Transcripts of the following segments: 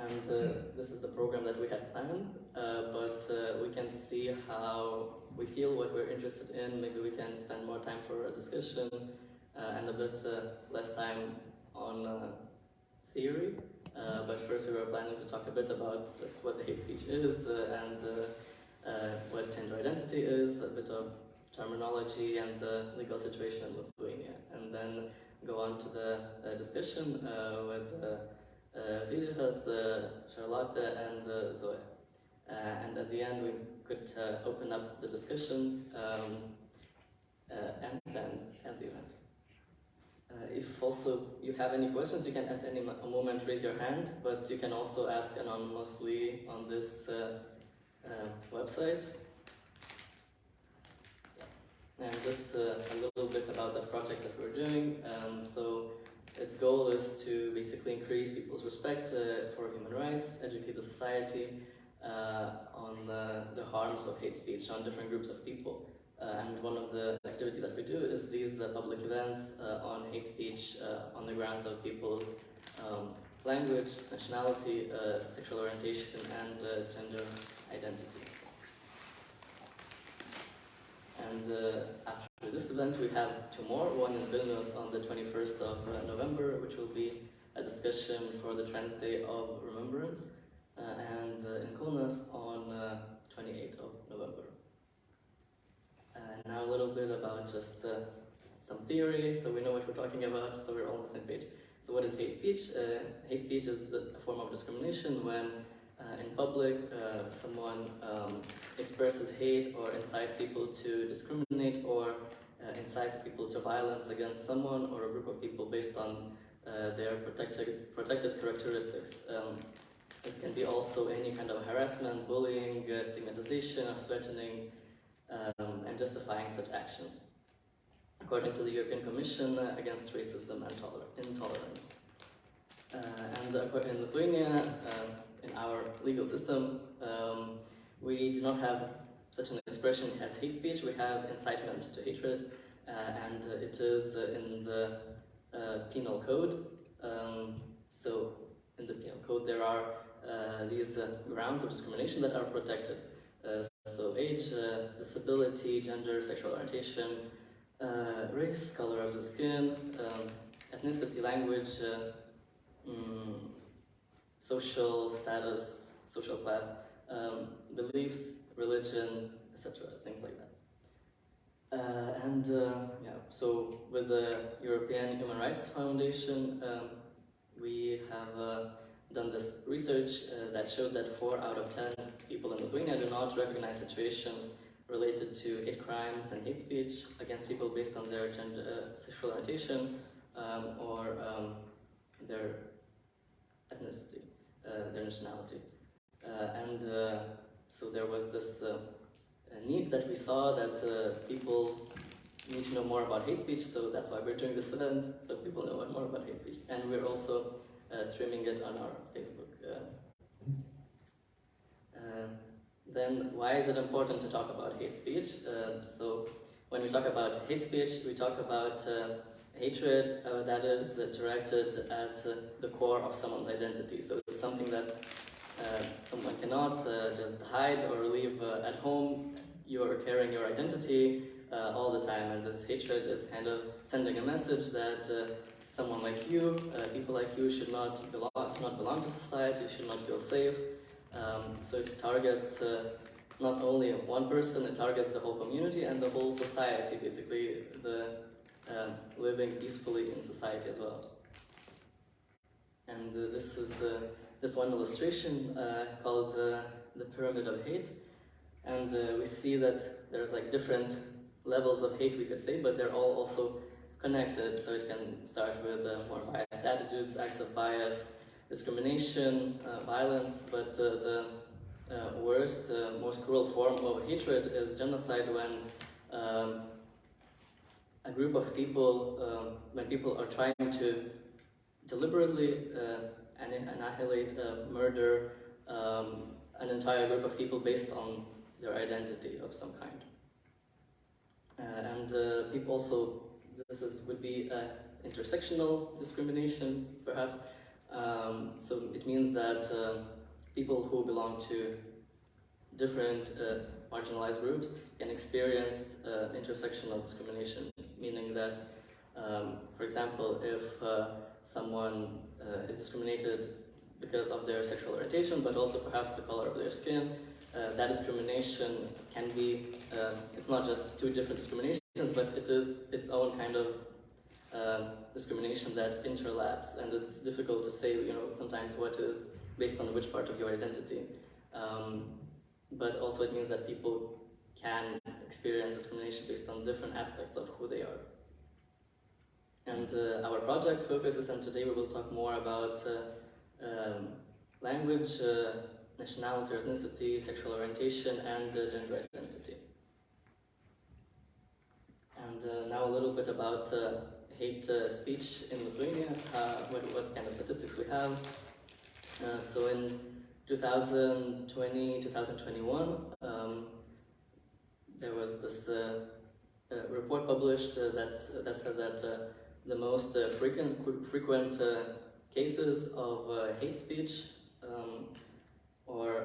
And this is the program that we had planned, but we can see how we feel, what we're interested in. Maybe we can spend more time for a discussion and a bit less time on theory. But first we were planning to talk a bit about what the hate speech is and what gender identity is, a bit of terminology and the legal situation in Lithuania, and then go on to the discussion with Friedrichs, Charlotte and Zoe. And at the end we could open up the discussion and then end the event. If also you have any questions, you can at any moment raise your hand, but you can also ask anonymously on this website. Yeah. And just a little bit about the project that we're doing. So its goal is to basically increase people's respect for human rights, educate the society on the harms of hate speech on different groups of people. And one of the activities that we do is these public events on hate speech on the grounds of people's language, nationality, sexual orientation, and gender identity. And after this event, we have two more, one in Vilnius on the 21st of November, which will be a discussion for the Trans Day of Remembrance, and in Kaunas on 28th of November. Now a little bit about just some theory, so we know what we're talking about, so we're all on the same page. So what is hate speech? Hate speech is a form of discrimination when in public someone expresses hate or incites people to discriminate or incites people to violence against someone or a group of people based on their protected characteristics. It can be also any kind of harassment, bullying, stigmatization, or threatening, and justifying such actions, according to the European Commission against Racism and Intolerance. And in Lithuania, in our legal system, we do not have such an expression as hate speech. We have incitement to hatred, and it is in the penal code. So in the penal code there are these grounds of discrimination that are protected. So age, disability, gender, sexual orientation, race, color of the skin, ethnicity, language, social status, social class, beliefs, religion, etc., things like that. So with the European Human Rights Foundation, we have done this research that showed that 4 out of 10 people in Lithuania do not recognize situations related to hate crimes and hate speech against people based on their gender, sexual orientation, or their ethnicity, their nationality. So there was this need that we saw that people need to know more about hate speech, so that's why we're doing this event, so people know more about hate speech. And we're also streaming it on our Facebook. Then why is it important to talk about hate speech? So when we talk about hate speech, we talk about hatred that is directed at the core of someone's identity. So it's something that someone cannot just hide or leave at home. You are carrying your identity all the time, and this hatred is kind of sending a message that someone like you, people like you, should not belong to society, should not feel safe. So it targets not only one person, it targets the whole community and the whole society, basically the living peacefully in society as well. And this is just one illustration called the Pyramid of Hate. And we see that there's like different levels of hate, we could say, but they're all also connected. So it can start with more biased attitudes, acts of bias, discrimination, violence, but the worst, most cruel form of hatred is genocide, when a group of people, when people are trying to deliberately annihilate, murder an entire group of people based on their identity of some kind. People also, would be intersectional discrimination, perhaps. So it means that people who belong to different marginalized groups can experience intersectional discrimination, meaning that, for example, if someone is discriminated because of their sexual orientation, but also perhaps the color of their skin, that discrimination can be, it's not just two different discriminations, but it is its own kind of discrimination that interlaps, and it's difficult to say, sometimes what is based on which part of your identity. But also it means that people can experience discrimination based on different aspects of who they are. And our project focuses, and today we will talk more about language, nationality, ethnicity, sexual orientation, and gender identity. And now a little bit about hate speech in Lithuania, what kind of statistics we have. So in 2020, 2021, there was this report published that said that the most frequent cases of hate speech or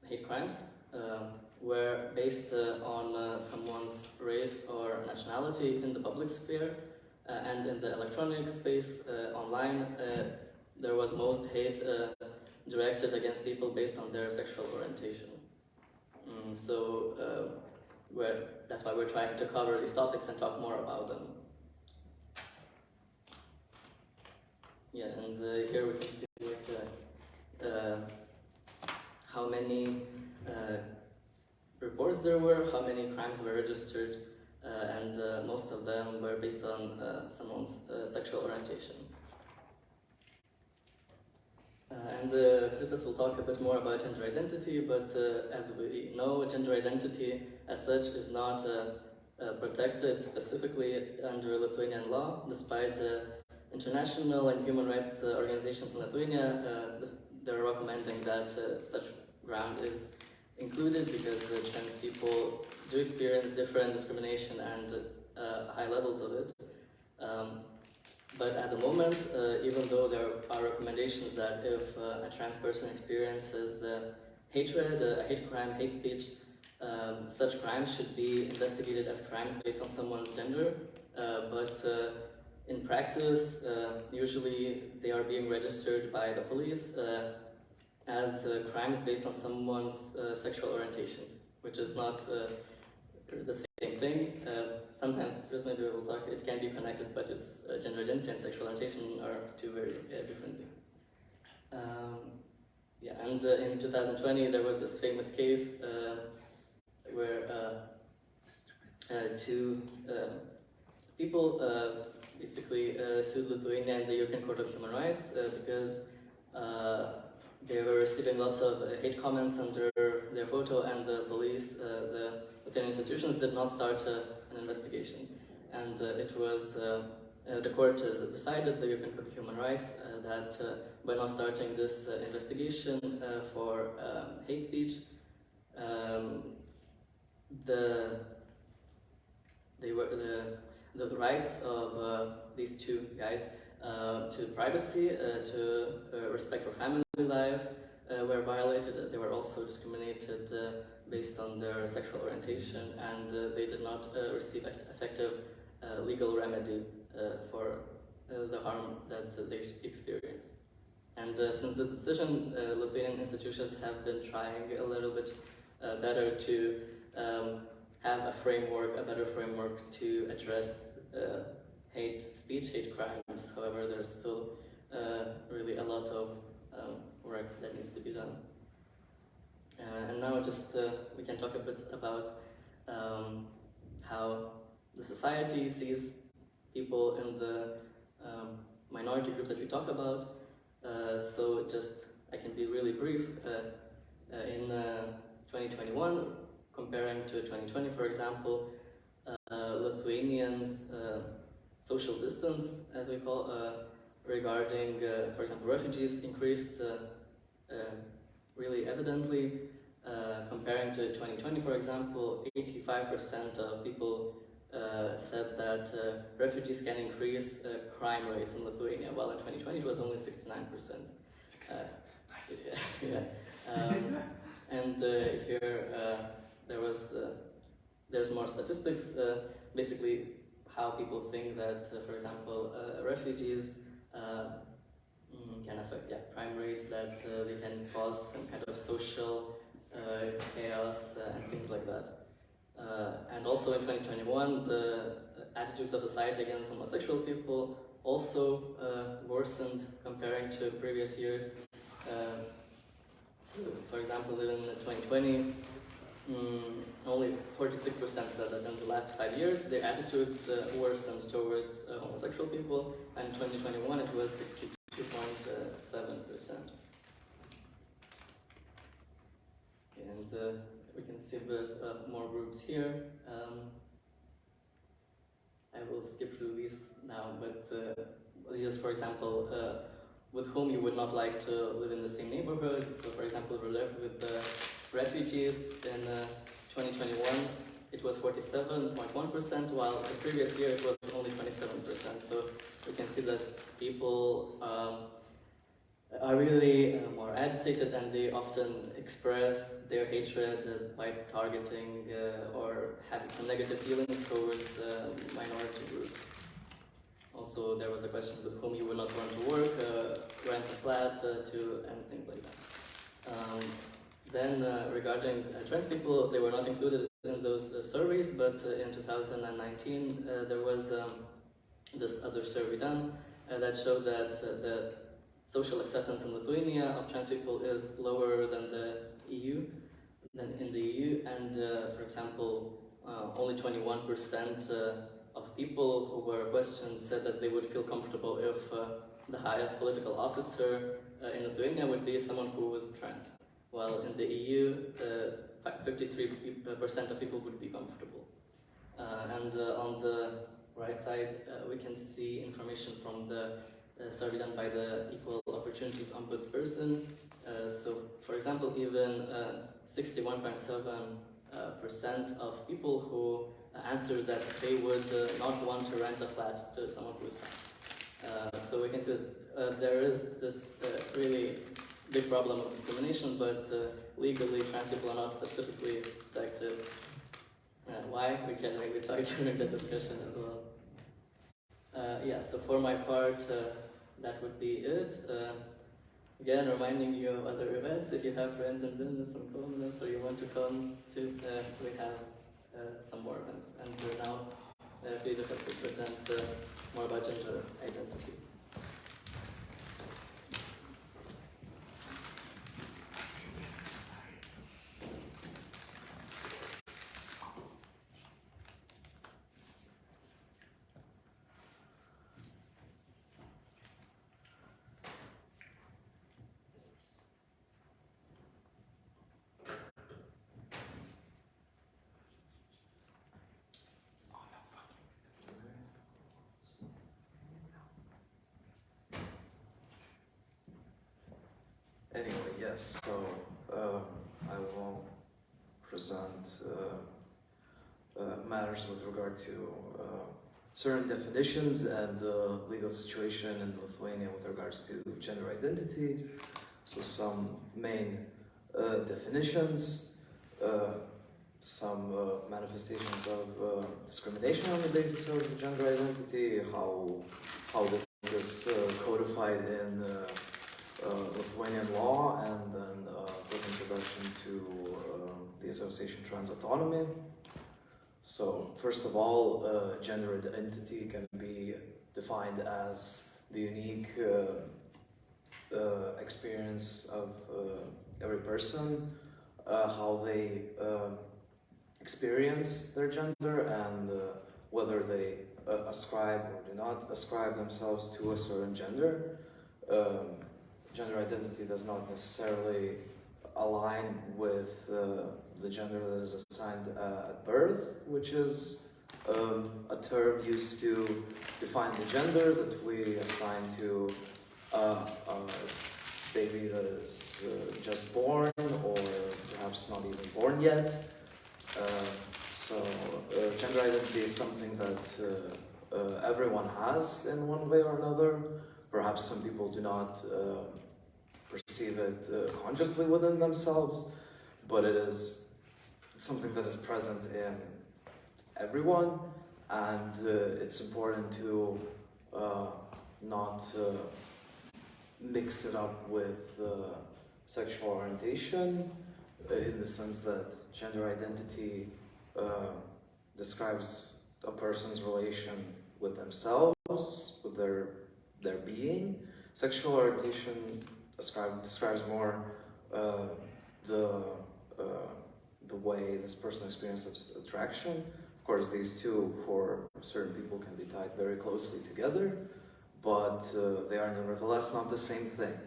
hate crimes were based on someone's race or nationality in the public sphere, and in the electronic space, online, there was most hate directed against people based on their sexual orientation. So that's why we're trying to cover these topics and talk more about them. Yeah, and here we can see how many reports there were, how many crimes were registered, and most of them were based on someone's sexual orientation. And Fritzes will talk a bit more about gender identity, but as we know, gender identity as such is not protected specifically under Lithuanian law, despite international and human rights organizations in Lithuania. They're recommending that such ground is included because trans people do experience different discrimination and high levels of it. But at the moment, even though there are recommendations that if a trans person experiences hatred, a hate crime, hate speech, such crimes should be investigated as crimes based on someone's gender, but in practice, usually they are being registered by the police as crimes based on someone's sexual orientation, which is not the same thing. Sometimes, Chris maybe we'll talk, it can be connected, but it's gender identity and sexual orientation are two very different things. Yeah, and in 2020 there was this famous case where two people basically sued Lithuania and the European Court of Human Rights because they were receiving lots of hate comments under their photo, and the police, the Lithuanian institutions, did not start an investigation. And it was the court decided, the European Court of Human Rights, that by not starting this investigation for hate speech, the rights of these two guys to privacy, to respect for family life were violated. They were also discriminated based on their sexual orientation, and they did not receive effective legal remedy for the harm that they experienced. And since this decision, Lithuanian institutions have been trying a little bit better to have a better framework to address hate speech, hate crimes. However, there's still really a lot of work that needs to be done. And now just we can talk a bit about how the society sees people in the minority groups that we talk about. So I can be really brief. In 2021, comparing to 2020, for example, Lithuanians' social distance, as we call, regarding, for example, refugees increased really evidently. Comparing to 2020, for example, 85% of people said that refugees can increase crime rates in Lithuania, while in 2020 it was only 69%. And here there's more statistics. Basically, how people think that, for example, refugees can affect crime rates, that they can cause some kind of social chaos and things like that. And also in 2021, the attitudes of society against homosexual people also worsened comparing to previous years. So, for example, in 2020, only 46% said that in the last 5 years their attitudes worsened towards homosexual people, and in 2021 it was 62.7%. And we can see a bit more groups here. I will skip through these now, but these, for example, with whom you would not like to live in the same neighborhood. So, for example, with the refugees in 2021, it was 47.1%, while the previous year it was only 27%. So we can see that people are really more agitated, and they often express their hatred by targeting or having some negative feelings towards minority groups. Also, there was a question with whom you would not want to work, rent a flat, and things like that. Then, regarding trans people, they were not included in those surveys, but in 2019 there was this other survey done that showed that the social acceptance in Lithuania of trans people is lower than in the EU, and for example, only 21% of people who were questioned said that they would feel comfortable if the highest political officer in Lithuania would be someone who was trans, while in the EU, 53% of people would be comfortable. And on the right side, we can see information from the survey done by the Equal Opportunities Ombudsperson. So, for example, even 61.7% of people who answered that they would not want to rent a flat to someone who is trans. So we can see that there is this really big problem of discrimination, but legally trans people are not specifically protected. Why? We can maybe talk during the discussion as well. So for my part, that would be it. Again, reminding you of other events. If you have friends in business and commoners, or you want to come to, we have some more events. And now, Frida has to present more about gender identity. Anyway, yes, so I will present matters with regard to certain definitions and the legal situation in Lithuania with regards to gender identity. So some main definitions, some manifestations of discrimination on the basis of gender identity, how this is codified in Lithuanian law, and then quick introduction to the association Trans Autonomy. So first of all, gender identity can be defined as the unique experience of every person, how they experience their gender, and whether they ascribe or do not ascribe themselves to a certain gender. Gender identity does not necessarily align with the gender that is assigned at birth, which is a term used to define the gender that we assign to a baby that is just born, or perhaps not even born yet. So gender identity is something that everyone has in one way or another. Perhaps some people do not perceive it consciously within themselves, but it is something that is present in everyone, and it's important to not mix it up with sexual orientation, in the sense that gender identity describes a person's relation with themselves, with their being. Sexual orientation describes more the way this person experiences attraction. Of course, these two, for certain people, can be tied very closely together, but they are nevertheless not the same thing.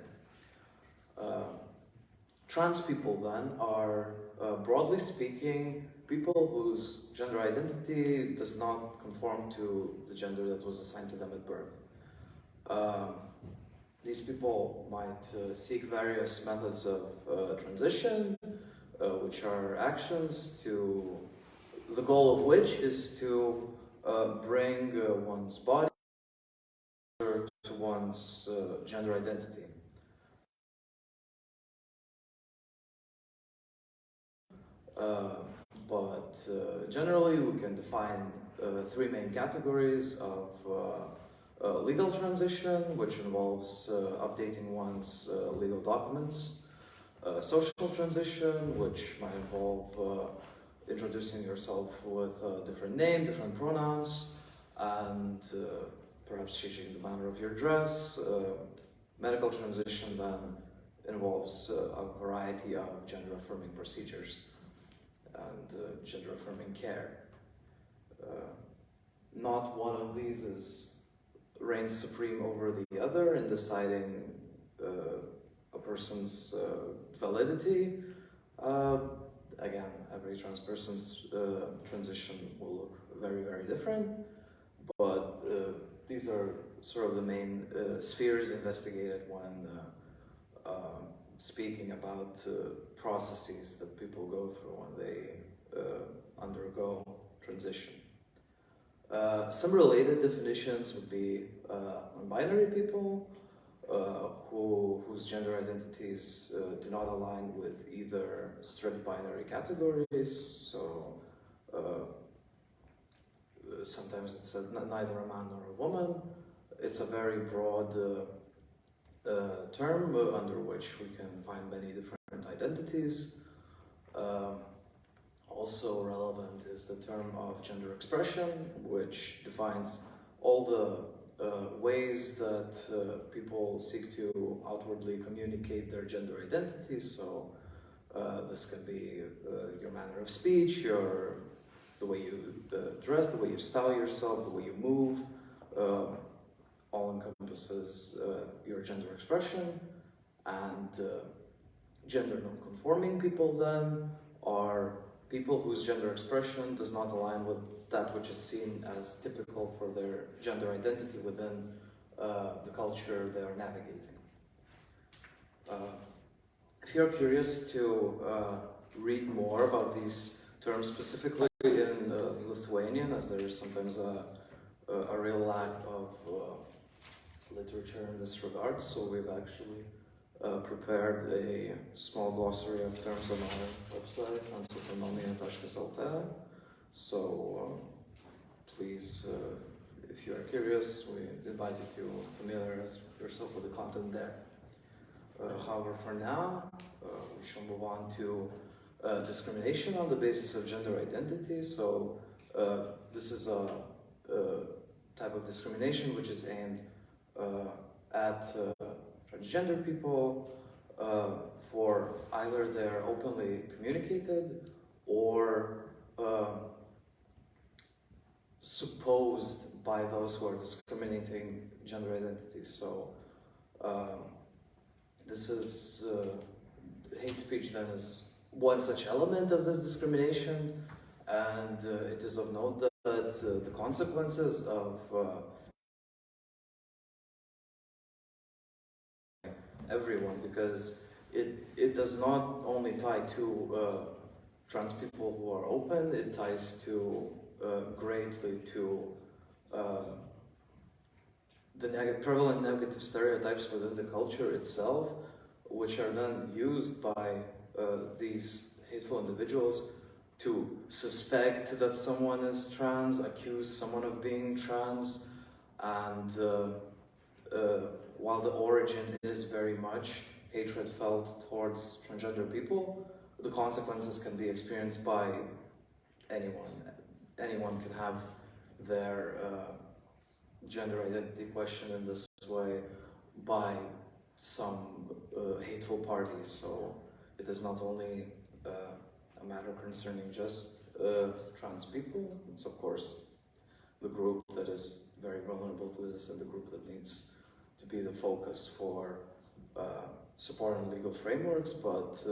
Trans people then are, broadly speaking, people whose gender identity does not conform to the gender that was assigned to them at birth. These people might seek various methods of transition, which are actions to, the goal of which is to bring one's body to one's gender identity. But generally we can define three main categories of legal transition, which involves updating one's legal documents, social transition, which might involve introducing yourself with a different name, different pronouns, and perhaps changing the manner of your dress. Medical transition then involves a variety of gender-affirming procedures and gender-affirming care. Not one of these reigns supreme over the other in deciding a person's validity. Again, every trans person's transition will look very, very different, but these are sort of the main spheres investigated when speaking about processes that people go through when they undergo transition. Some related definitions would be non-binary people, whose gender identities do not align with either strict binary categories. So sometimes it's neither a man nor a woman. It's a very broad term under which we can find many different identities. Also relevant is the term of gender expression, which defines all the ways that people seek to outwardly communicate their gender identities. So this can be your manner of speech, the way you dress, the way you style yourself, the way you move. All encompasses your gender expression. And gender non-conforming people then are people whose gender expression does not align with that which is seen as typical for their gender identity within the culture they are navigating. If you're curious to read more about these terms specifically in Lithuanian, as there is sometimes a real lack of literature in this regard, so we've actually prepared a small glossary of terms on our website, autonomy.lt. So please, if you are curious, we invite you to familiarize yourself with the content there. However, for now, we shall move on to discrimination on the basis of gender identity. So this is a type of discrimination which is aimed at transgender people for either their openly communicated or supposed by those who are discriminating gender identities. So this is hate speech then is one such element of this discrimination, and it is of note that the consequences of everyone, because it does not only tie to trans people who are open. It ties to greatly to the prevalent negative stereotypes within the culture itself, which are then used by these hateful individuals to suspect that someone is trans, accuse someone of being trans, and while the origin is very much hatred felt towards transgender people, the consequences can be experienced by anyone. Anyone can have their gender identity questioned in this way by some hateful parties. So it is not only a matter concerning just trans people, it's of course the group that is very vulnerable to this and the group that needs to be the focus for support and legal frameworks, but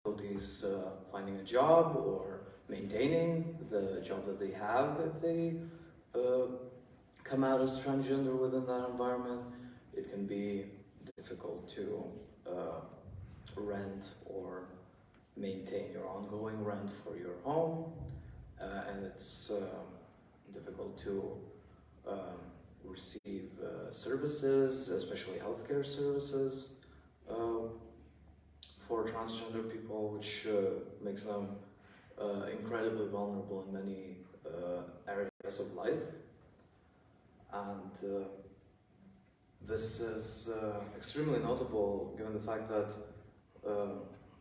difficulties finding a job or maintaining the job that they have if they come out as transgender within that environment. It can be difficult to rent or maintain your ongoing rent for your home, and it's difficult to receive services, especially healthcare services, for transgender people, which makes them incredibly vulnerable in many areas of life. And this is extremely notable given the fact that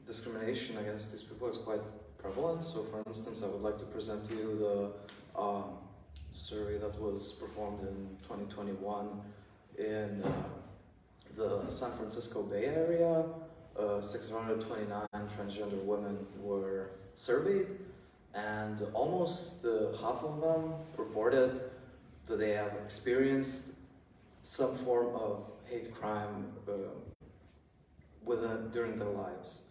discrimination against these people is quite prevalent. So for instance, I would like to present to you the survey that was performed in 2021 in the San Francisco Bay Area. 629 transgender women were surveyed, and almost half of them reported that they have experienced some form of hate crime during their lives.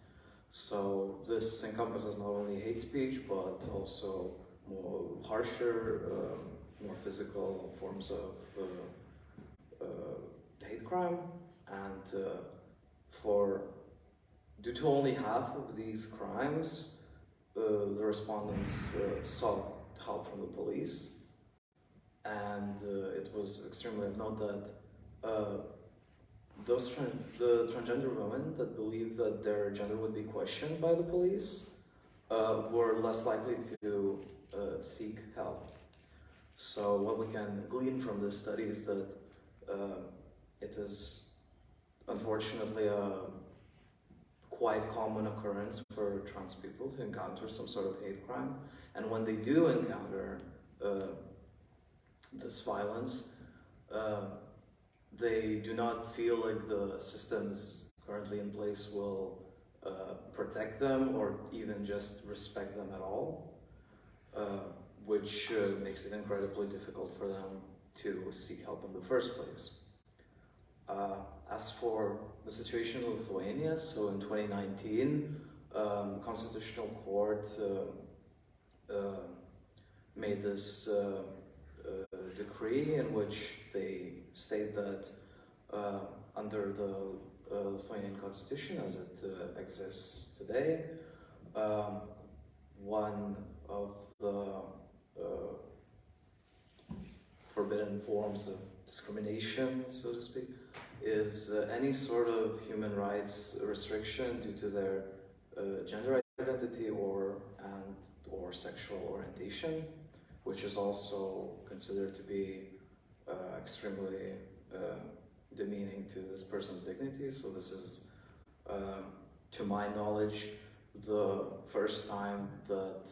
So this encompasses not only hate speech, but also more harsher, more physical forms of hate crime. And due to only half of these crimes, the respondents sought help from the police. And it was extremely of note that the transgender women that believed that their gender would be questioned by the police were less likely to seek help. So what we can glean from this study is that it is unfortunately a quite common occurrence for trans people to encounter some sort of hate crime, and when they do encounter this violence, they do not feel like the systems currently in place will protect them or even just respect them at all, which makes it incredibly difficult for them to seek help in the first place. As for the situation in Lithuania, so in 2019, the Constitutional Court made this decree in which they state that under the Lithuanian Constitution as it exists today, one of the forbidden forms of discrimination, so to speak, is any sort of human rights restriction due to their gender identity or sexual orientation, which is also considered to be extremely demeaning to this person's dignity. So this is, to my knowledge, the first time that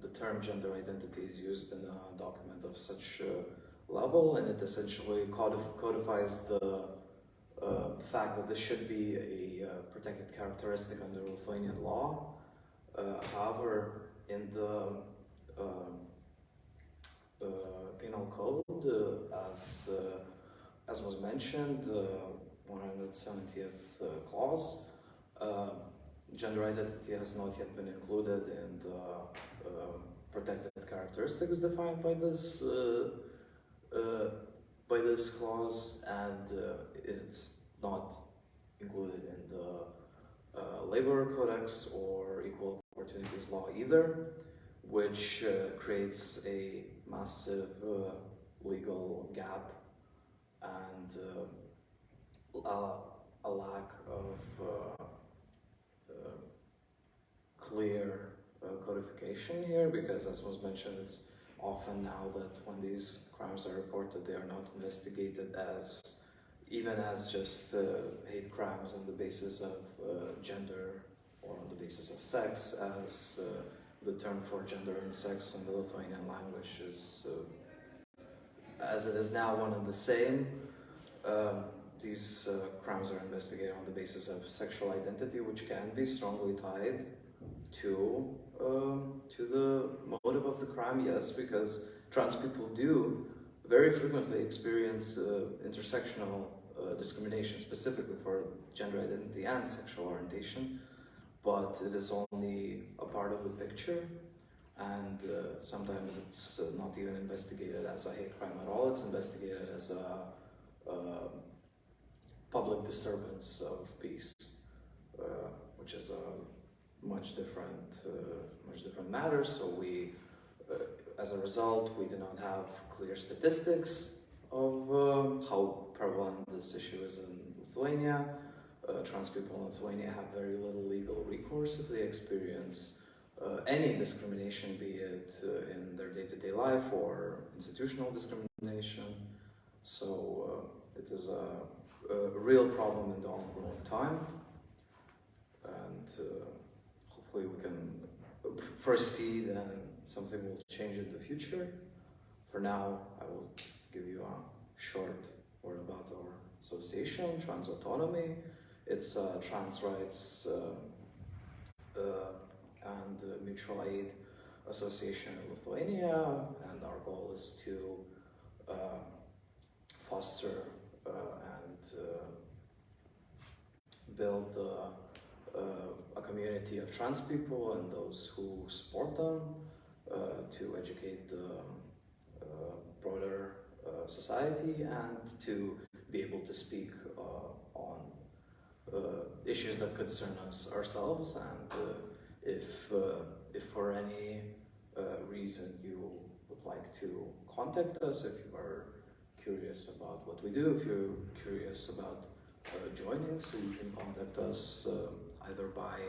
the term gender identity is used in a document of such level, and it essentially codifies the fact that this should be a protected characteristic under Lithuanian law. However, in the penal code, as was mentioned, 170th clause. Gender identity has not yet been included in the protected characteristics defined by this clause, and it's not included in the labor codex or equal opportunities law either, which creates a massive legal gap and a lack of clear codification here, because as was mentioned, it's often now that when these crimes are reported, they are not investigated as even as just hate crimes on the basis of gender or on the basis of sex, as the term for gender and sex in the Lithuanian language is, as it is now, one and the same. These crimes are investigated on the basis of sexual identity, which can be strongly tied to the motive of the crime, yes, because trans people do very frequently experience intersectional discrimination, specifically for gender identity and sexual orientation, but it is only a part of the picture, and sometimes it's not even investigated as a hate crime at all. It's investigated as a public disturbance of peace, which is a much different matter. So we, as a result, we do not have clear statistics of how prevalent this issue is in Lithuania. Trans people in Lithuania have very little legal recourse if they experience any discrimination, be it in their day-to-day life or institutional discrimination. So it is a real problem in the ongoing time, and hopefully we can proceed and something will change in the future. For now, I will give you a short word about our association, Autonomy. It's a trans rights and mutual aid association in Lithuania, and our goal is to foster and build a community of trans people and those who support them, to educate the broader society, and to be able to speak on issues that concern us ourselves. And if for any reason you would like to contact us, if you are curious about what we do, if you're curious about joining, so you can contact us either by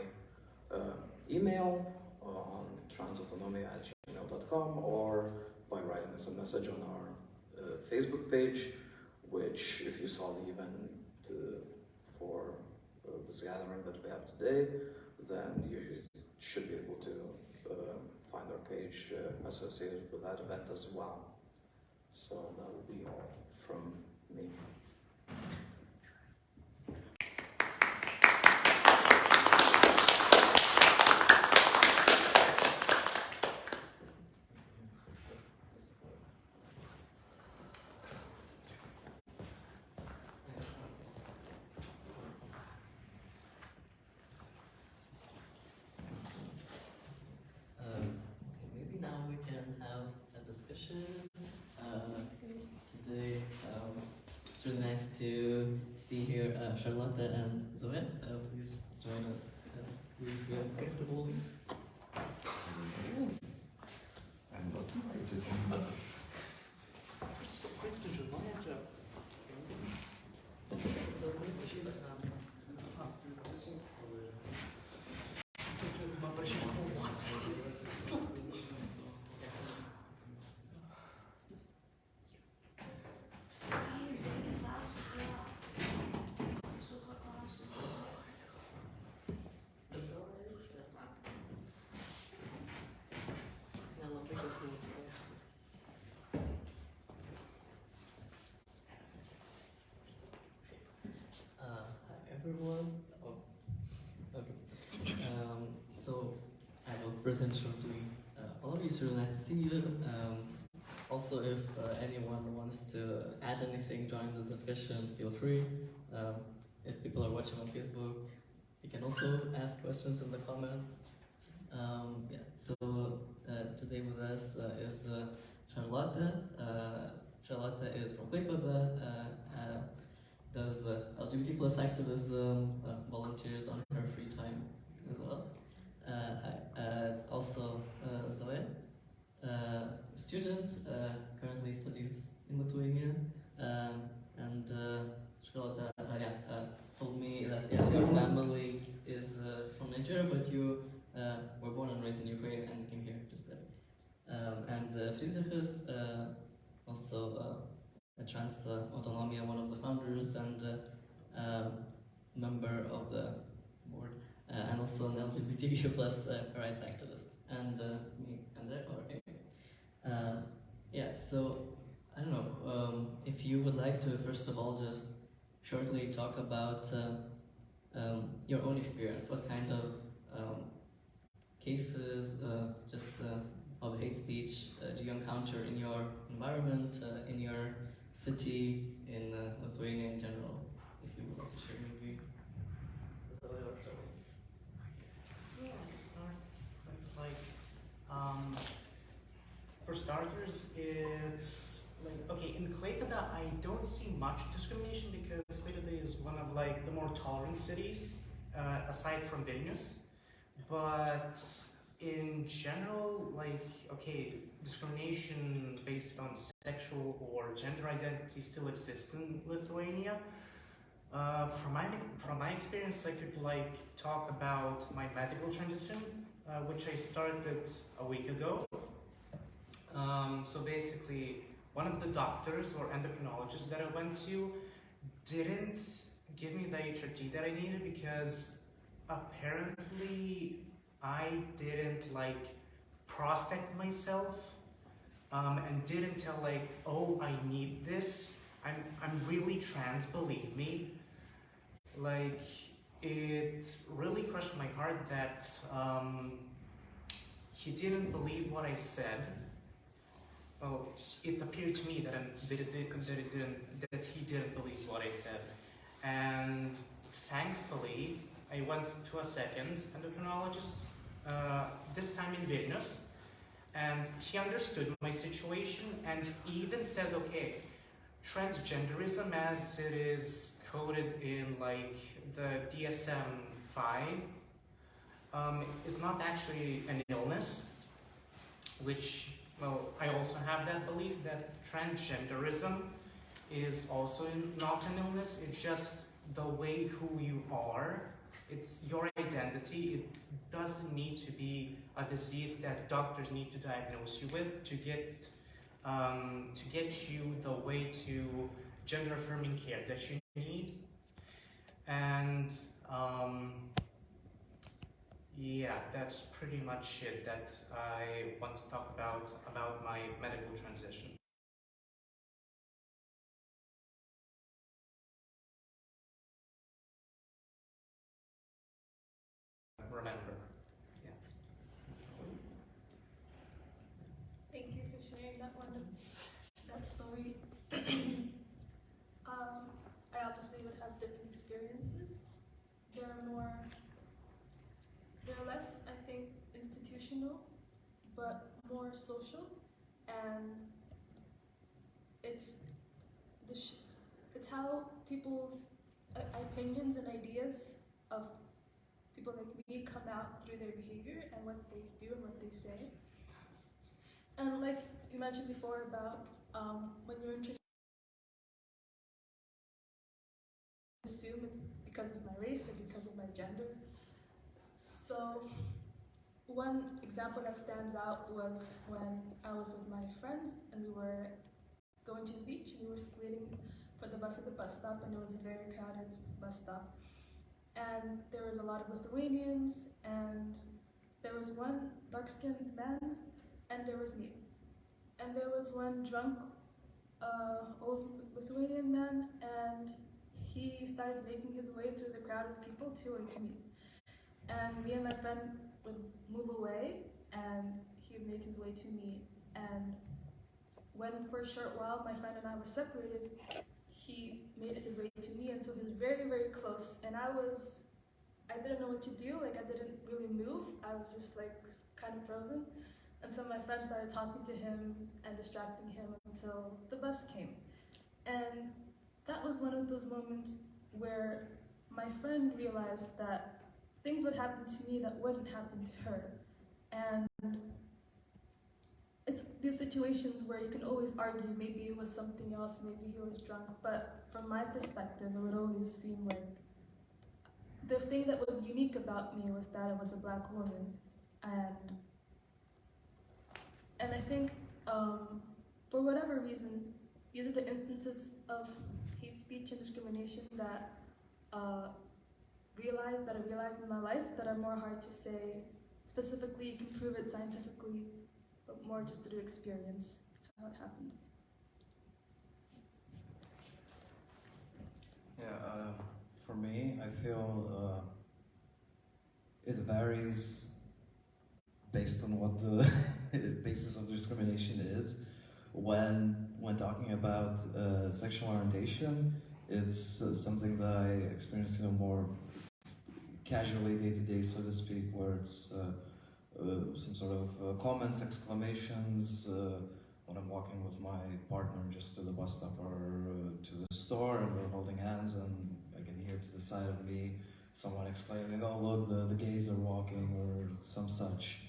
email on transautonomy@gmail.com or by writing us a message on our Facebook page, which, if you saw the event for this gathering that we have today, then you should be able to find our page associated with that event as well. So that will be all from me. Maybe now we can have a discussion. Today, it's really nice to see here Charlotte and Zoe. Please join us if you are comfortable. I'm not invited. Hi everyone. Oh, okay. So I will present shortly all of you. It's really nice to see you. Also, if anyone wants to add anything, join the discussion, feel free. If people are watching on Facebook, you can also ask questions in the comments. Yeah, so today with us is Charlotte. Charlotte is from Klaipėda, does LGBT plus activism, volunteers on her free time as well. Also Zoe, student, currently studies in Lithuania, and Charlotte told me that your family is from Nigeria, but you were born and raised in Ukraine and came here to study. And Friedrich is also a trans Autonomy, one of the founders and member of the board, and also an LGBTQ plus rights activist. And me and so I don't know if you would like to first of all just shortly talk about your own experience. What kind of cases of hate speech do you encounter in your environment, in your city, in Lithuania in general? If you would like to share maybe. It's like, for starters, it's like, okay, in Klaipėda, I don't see much discrimination because Klaipėda is one of like the more tolerant cities, aside from Vilnius. But in general, like, okay, discrimination based on sexual or gender identity still exists in Lithuania. From my experience, I could like talk about my medical transition, which I started a week ago. So basically, one of the doctors or endocrinologists that I went to didn't give me the HRT that I needed because apparently I didn't like prostate myself and didn't tell like, oh, I need this. I'm really trans, believe me. Like, it really crushed my heart that he didn't believe what I said. Well, it appeared to me that he didn't believe what I said. And thankfully, I went to a second endocrinologist, this time in Vilnius, and he understood my situation and even said, okay, transgenderism as it is coded in like the DSM-5 is not actually an illness, which, well, I also have that belief that transgenderism is also not an illness. It's just the way who you are. It's your identity. It doesn't need to be a disease that doctors need to diagnose you with to get you the way to gender-affirming care that you need. And yeah, that's pretty much it that I want to talk about my medical transition. Remember. Yeah. Thank you for sharing that story. I obviously would have different experiences. They're less, I think, institutional, but more social, and it's how people's opinions and ideas of people like me come out through their behavior and what they do and what they say. And like you mentioned before about when you're interested, assume it's because of my race or because of my gender. So one example that stands out was when I was with my friends and we were going to the beach and we were waiting for the bus at the bus stop, and it was a very crowded bus stop. And there was a lot of Lithuanians, and there was one dark-skinned man, and there was me. And there was one drunk old Lithuanian man, and he started making his way through the crowd of people to me. And me and my friend would move away, and he would make his way to me. And when for a short while my friend and I were separated, he made his way to me, and so he was very, very close. And I didn't know what to do. Like, I didn't really move. I was just like kind of frozen. And so my friend started talking to him and distracting him until the bus came. And that was one of those moments where my friend realized that things would happen to me that wouldn't happen to her. And it's these situations where you can always argue, maybe it was something else, maybe he was drunk, but from my perspective, it would always seem like the thing that was unique about me was that I was a Black woman. And I think, for whatever reason, these are the instances of hate speech and discrimination that I realized in my life that are more hard to say. Specifically, you can prove it scientifically, but more just through experience, how it happens. Yeah, for me, I feel it varies based on what the basis of discrimination is. When talking about sexual orientation, it's something that I experience, more casually, day to day, so to speak, where it's some sort of comments, exclamations, when I'm walking with my partner just to the bus stop or to the store, and we're holding hands, and I can hear to the side of me someone exclaiming, "Oh, look, the gays are walking," or some such,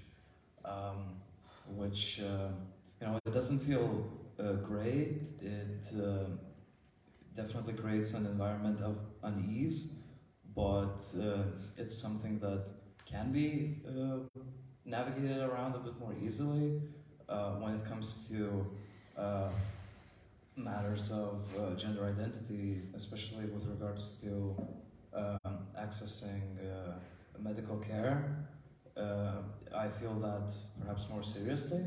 which it doesn't feel great. It definitely creates an environment of unease, but it's something that can be navigated around a bit more easily when it comes to matters of gender identity, especially with regards to accessing medical care. I feel that perhaps more seriously.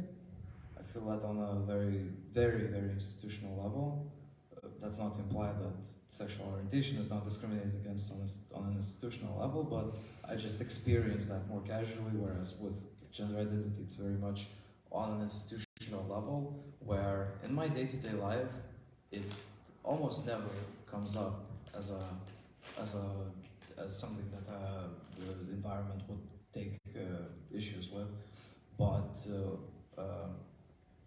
I feel that on a very, very, very institutional level. That's not to imply that sexual orientation is not discriminated against on an institutional level, but I just experienced that more casually, whereas with gender identity it's very much on an institutional level, where in my day-to-day life it almost never comes up as something that the environment would take issues with, but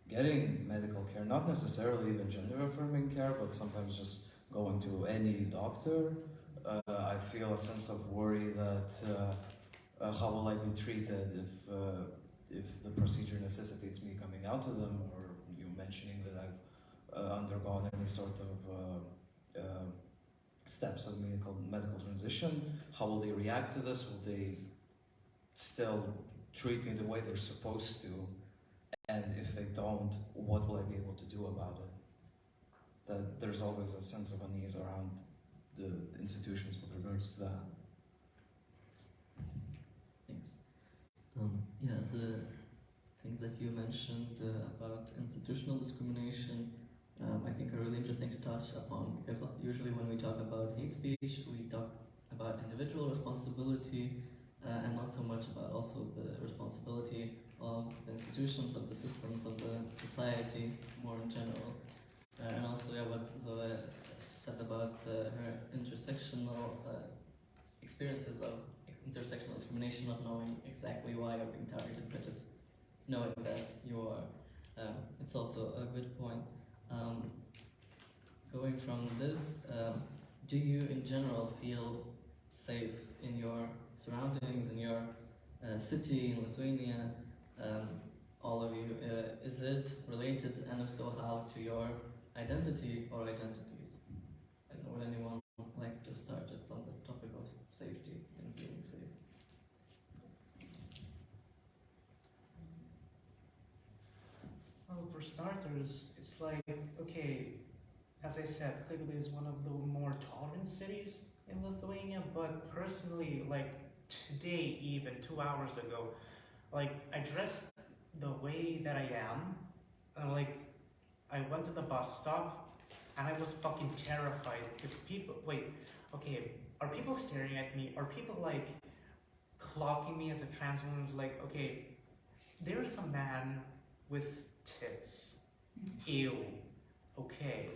getting medical care, not necessarily even gender-affirming care, but sometimes just going to any doctor, I feel a sense of worry that how will I be treated if the procedure necessitates me coming out to them, or you mentioning that I've undergone any sort of steps of medical transition. How will they react to this? Will they still treat me the way they're supposed to? And if they don't, what will I be able to do about it? That there's always a sense of unease around the institutions with regards to that. Thanks. Yeah, the things that you mentioned about institutional discrimination, I think are really interesting to touch upon, because usually when we talk about hate speech, we talk about individual responsibility and not so much about also the responsibility of the institutions, of the systems, of the society more in general. And also, yeah, what Zoe said about her intersectional experiences of intersectional discrimination, not knowing exactly why you're being targeted, but just knowing that you are. It's also a good point. Going from this, do you in general feel safe in your surroundings, in your city, in Lithuania? All of you, is it related, and if so, how, to your identity or identities? I don't know, would anyone like to start just on the topic of safety and feeling safe? Well, for starters, it's like, okay, as I said, Klaipėda is one of the more tolerant cities in Lithuania, but personally, like today, even 2 hours ago, like I dressed the way that I am, and like I went to the bus stop, and I was fucking terrified. If people, wait, okay, are people staring at me? Are people like clocking me as a trans woman? It's like, okay, there's a man with tits Ew. Okay.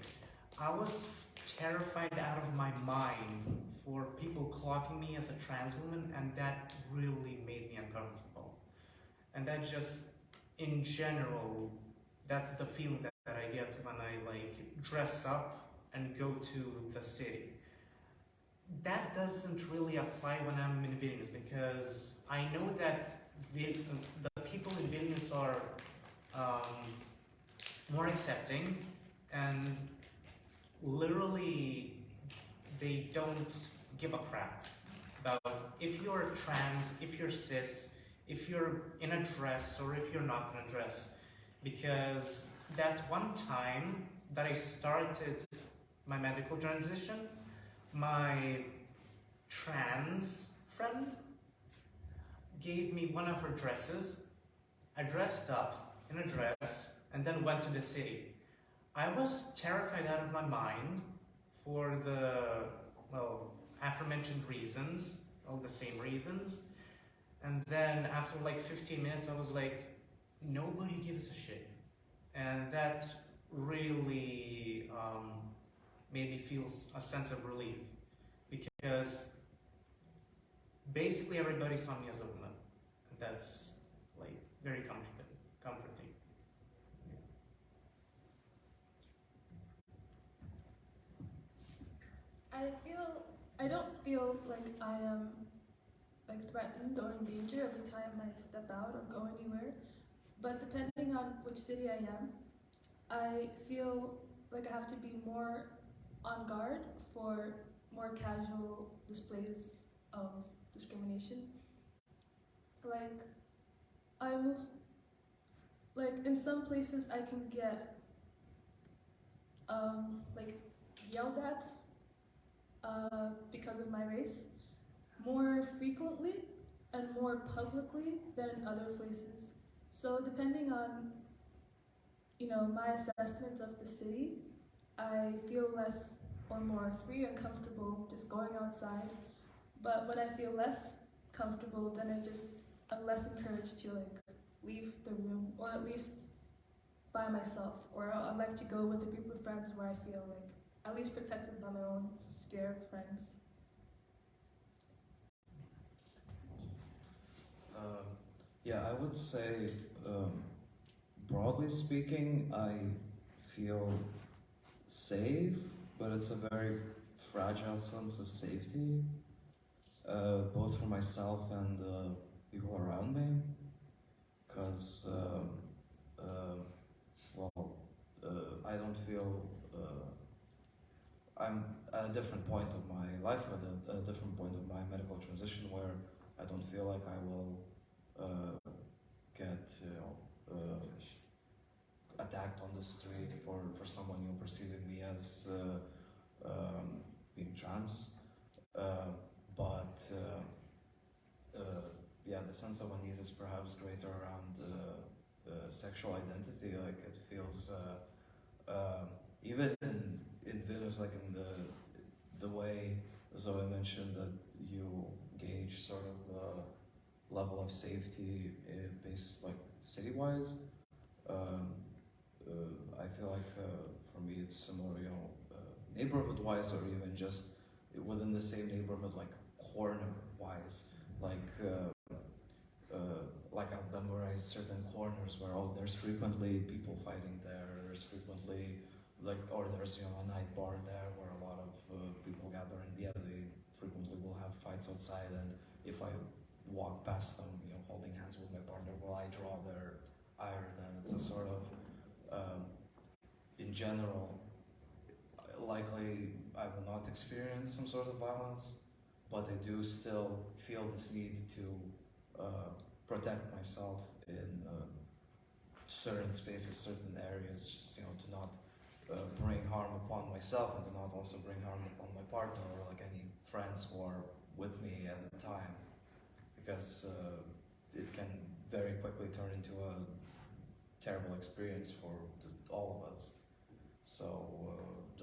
I was terrified out of my mind for people clocking me as a trans woman, and that really made me uncomfortable. And that just, in general, that's the feeling that I get when I like dress up and go to the city. That doesn't really apply when I'm in Vilnius, because I know that the people in Vilnius are more accepting, and literally they don't give a crap about if you're trans, if you're cis, if you're in a dress or if you're not in a dress. Because that one time that I started my medical transition, my trans friend gave me one of her dresses. I dressed up in a dress and then went to the city. I was terrified out of my mind for the, well, aforementioned reasons, all the same reasons. And then after like 15 minutes, I was like, nobody gives a shit. And that really made me feel a sense of relief, because basically everybody saw me as a woman. And that's like very comforting. I don't feel like I am like threatened or in danger every time I step out or go anywhere. But depending on which city I am, I feel like I have to be more on guard for more casual displays of discrimination. Like, in some places I can get like yelled at because of my race more frequently and more publicly than in other places. So depending on, my assessment of the city, I feel less or more free and comfortable just going outside. But when I feel less comfortable, then I'm less encouraged to like leave the room, or at least by myself, or I'd like to go with a group of friends where I feel like at least protected by my own sphere of friends. Yeah, I would say, broadly speaking, I feel safe, but it's a very fragile sense of safety, both for myself and the people around me, because, I don't feel, I'm at a different point of my life, at a different point of my medical transition, where I don't feel like I will get attacked on the street for someone perceiving me as being trans, but yeah, the sense of unease is perhaps greater around sexual identity. Like, it feels even in Vilnius, like in the way Zoe mentioned, that you gauge sort of the level of safety based like city-wise. I feel like for me it's similar, neighborhood-wise, or even just within the same neighborhood, like corner-wise. Like I'll memorize certain corners where there's frequently people fighting there. There's frequently or there's a night bar there where a lot of people gather, and yeah, they frequently will have fights outside. And if I walk past them, holding hands with my partner while I draw their ire, then it's a sort of, in general, likely I will not experience some sort of violence, but I do still feel this need to protect myself in certain spaces, certain areas, just to not bring harm upon myself, and to not also bring harm upon my partner or like any friends who are with me at the time, because it can very quickly turn into a terrible experience for all of us. So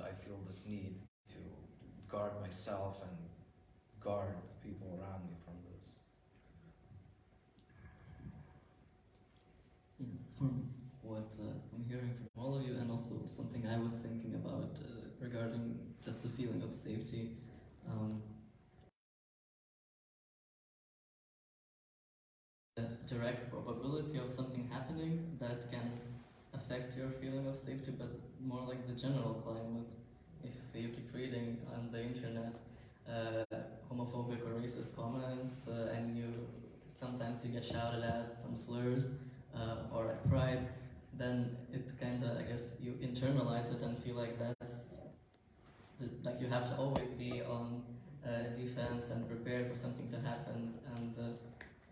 I feel this need to guard myself and guard the people around me from this. From what I'm hearing from all of you, and also something I was thinking about regarding just the feeling of safety. The direct probability of something happening that can affect your feeling of safety, but more like the general climate. If you keep reading on the internet homophobic or racist comments, and sometimes you get shouted at some slurs or at pride, then it kind of, I guess, you internalize it and feel like like you have to always be on defense and prepared for something to happen, and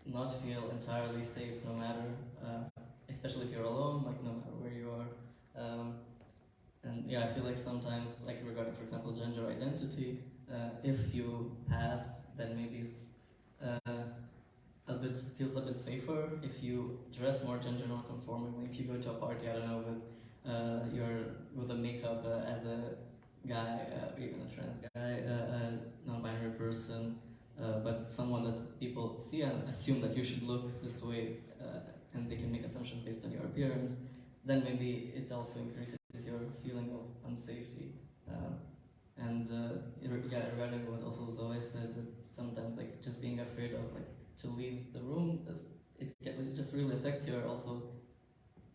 not feel entirely safe no matter, especially if you're alone, like no matter where you are. And yeah, I feel like sometimes, like regarding, for example, gender identity, if you pass, then maybe it's feels a bit safer if you dress more gender non-conforming. If you go to a party, I don't know, with a makeup as a guy, even a trans guy, a non-binary person, but someone that people see and assume that you should look this way, and they can make assumptions based on your appearance, then maybe it also increases your feeling of unsafety. Regarding what also Zoe said, that sometimes like just being afraid of like to leave the room, it just really affects your also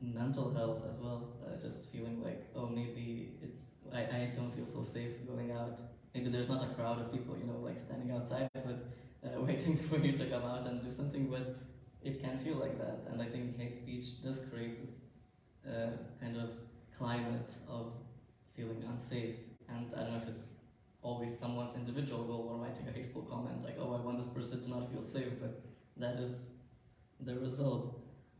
mental health as well. Just feeling like, oh, maybe I don't feel so safe going out. Maybe there's not a crowd of people, like standing outside, but waiting for you to come out and do something. But it can feel like that, and I think hate speech does create this kind of climate of feeling unsafe. And I don't know if it's always someone's individual goal or writing a hateful comment like, oh, I want this person to not feel safe, but that is the result.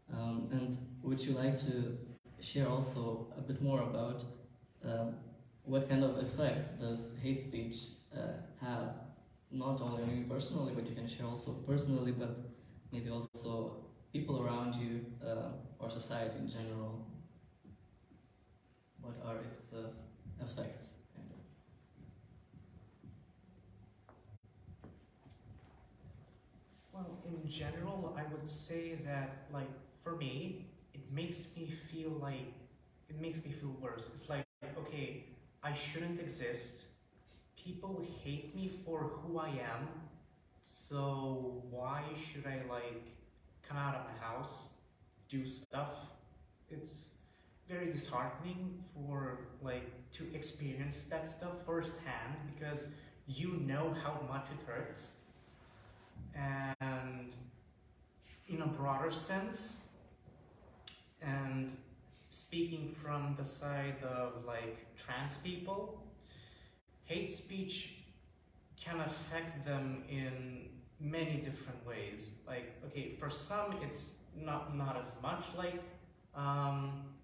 And would you like to share also a bit more about what kind of effect does hate speech have, not only on you personally, but you can share also personally, but maybe also people around you or society in general? What are its effects? Kind of? Well, in general, I would say that, like, for me, it makes me feel worse. It's like, okay, I shouldn't exist. People hate me for who I am. So why should I, like, come out of the house, do stuff? It's very disheartening for, like, to experience that stuff firsthand, because you know how much it hurts. And in a broader sense, and speaking from the side of like trans people, hate speech can affect them in many different ways. Like, okay, for some it's not as much like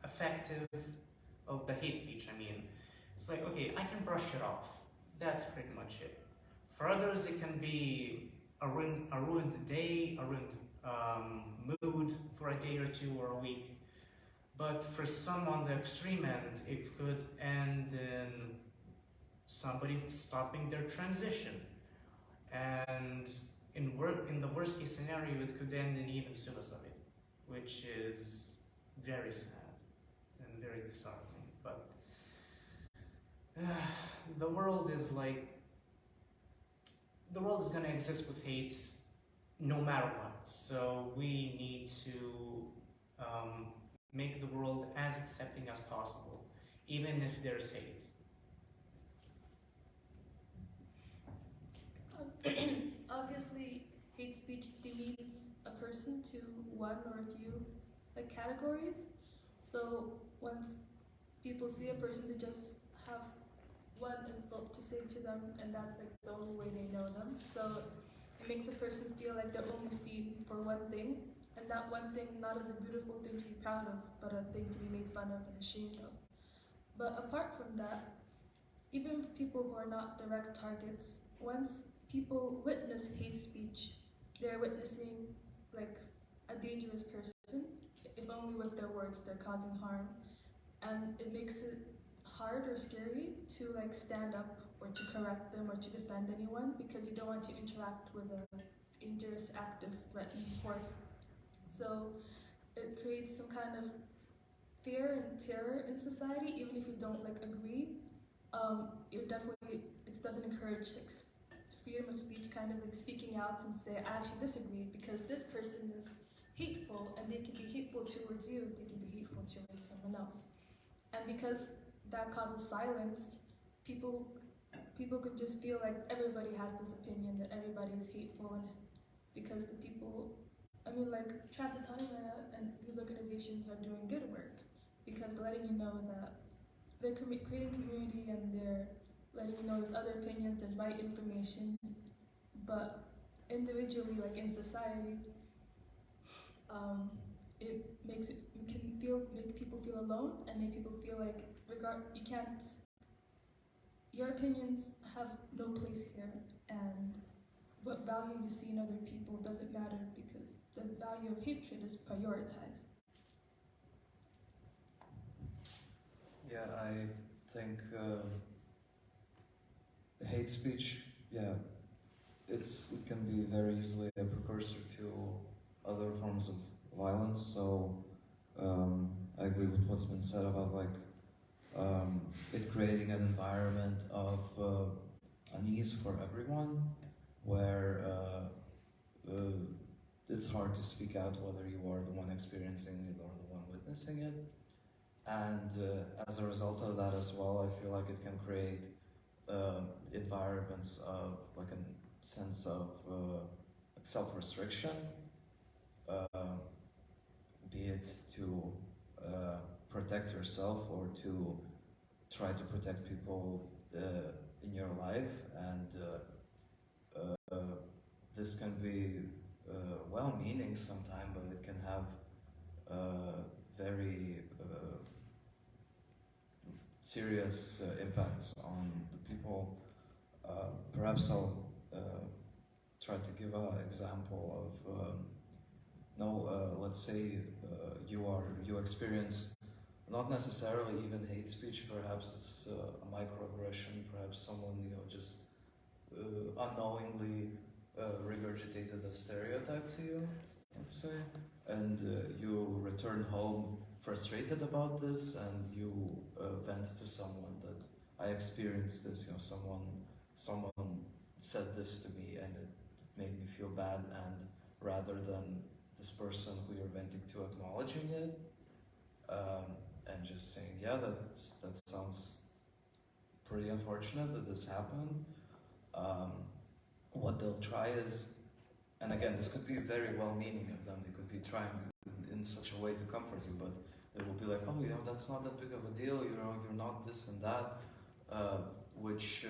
effective of the hate speech. I mean, it's like, okay, I can brush it off. That's pretty much it. For others, it can be a ruined day, a ruined mood for a day or two or a week. But for some on the extreme end, it could end in somebody stopping their transition. And in the worst case scenario, it could end in even suicide, which is very sad and very disheartening. But the world is going to exist with hate no matter what. So we need to make the world as accepting as possible, even if there's hate. Obviously, hate speech demeans a person to one or a few categories. So once people see a person, they just have one insult to say to them, and that's the only way they know them. So it makes a person feel like they're only seen for one thing, and that one thing not as a beautiful thing to be proud of, but a thing to be made fun of and ashamed of. But apart from that, even people who are not direct targets, once people witness hate speech, they're witnessing a dangerous person. If only with their words they're causing harm, and it makes it hard or scary to stand up or to correct them or to defend anyone, because you don't want to interact with a dangerous, active, threatening force. So it creates some kind of fear and terror in society, even if you don't like agree. You're definitely, it doesn't encourage like freedom of speech, kind of like speaking out and say, I actually disagree because this person is hateful, and they can be hateful towards you, they can be hateful towards someone else. And because that causes silence, people could just feel like everybody has this opinion that everybody is hateful, and because the people, I mean, like Charlotte and Zoe and these organizations are doing good work because they're letting you know that they're creating community and they're letting you know there's other opinions, there's right information, but individually, like in society, it can make people feel alone and make people feel like your opinions have no place here, and what value you see in other people doesn't matter because the value of hatred is prioritized. Yeah, I think hate speech, yeah, it can be very easily a precursor to other forms of violence. So I agree with what's been said about like it creating an environment of unease for everyone, where it's hard to speak out whether you are the one experiencing it or the one witnessing it. And as a result of that as well, I feel like it can create environments of like a sense of self-restriction, be it to protect yourself or to try to protect people in your life. And this can be well-meaning sometimes, but it can have very serious impacts on the people. Perhaps I'll try to give an example of let's say you experience not necessarily even hate speech. Perhaps it's a microaggression. Perhaps someone just unknowingly regurgitated a stereotype to you, let's say, and you return home frustrated about this, and you vent to someone that I experienced this. Someone said this to me, and it made me feel bad. And rather than this person who you're venting to acknowledging it and just saying, yeah, that sounds pretty unfortunate that this happened. What they'll try is, and again, this could be very well-meaning of them. They could be trying in such a way to comfort you, but they will be like, oh, that's not that big of a deal. You're not this and that, which,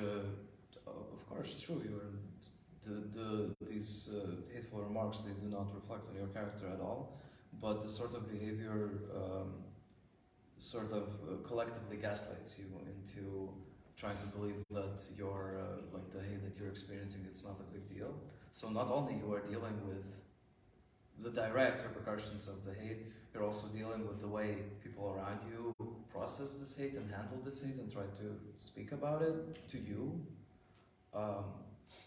of course, true. These hateful remarks, they do not reflect on your character at all. But the sort of behavior collectively gaslights you into trying to believe that the hate that you're experiencing, it's not a big deal. So not only you are dealing with the direct repercussions of the hate, you're also dealing with the way people around you process this hate and handle this hate and try to speak about it to you,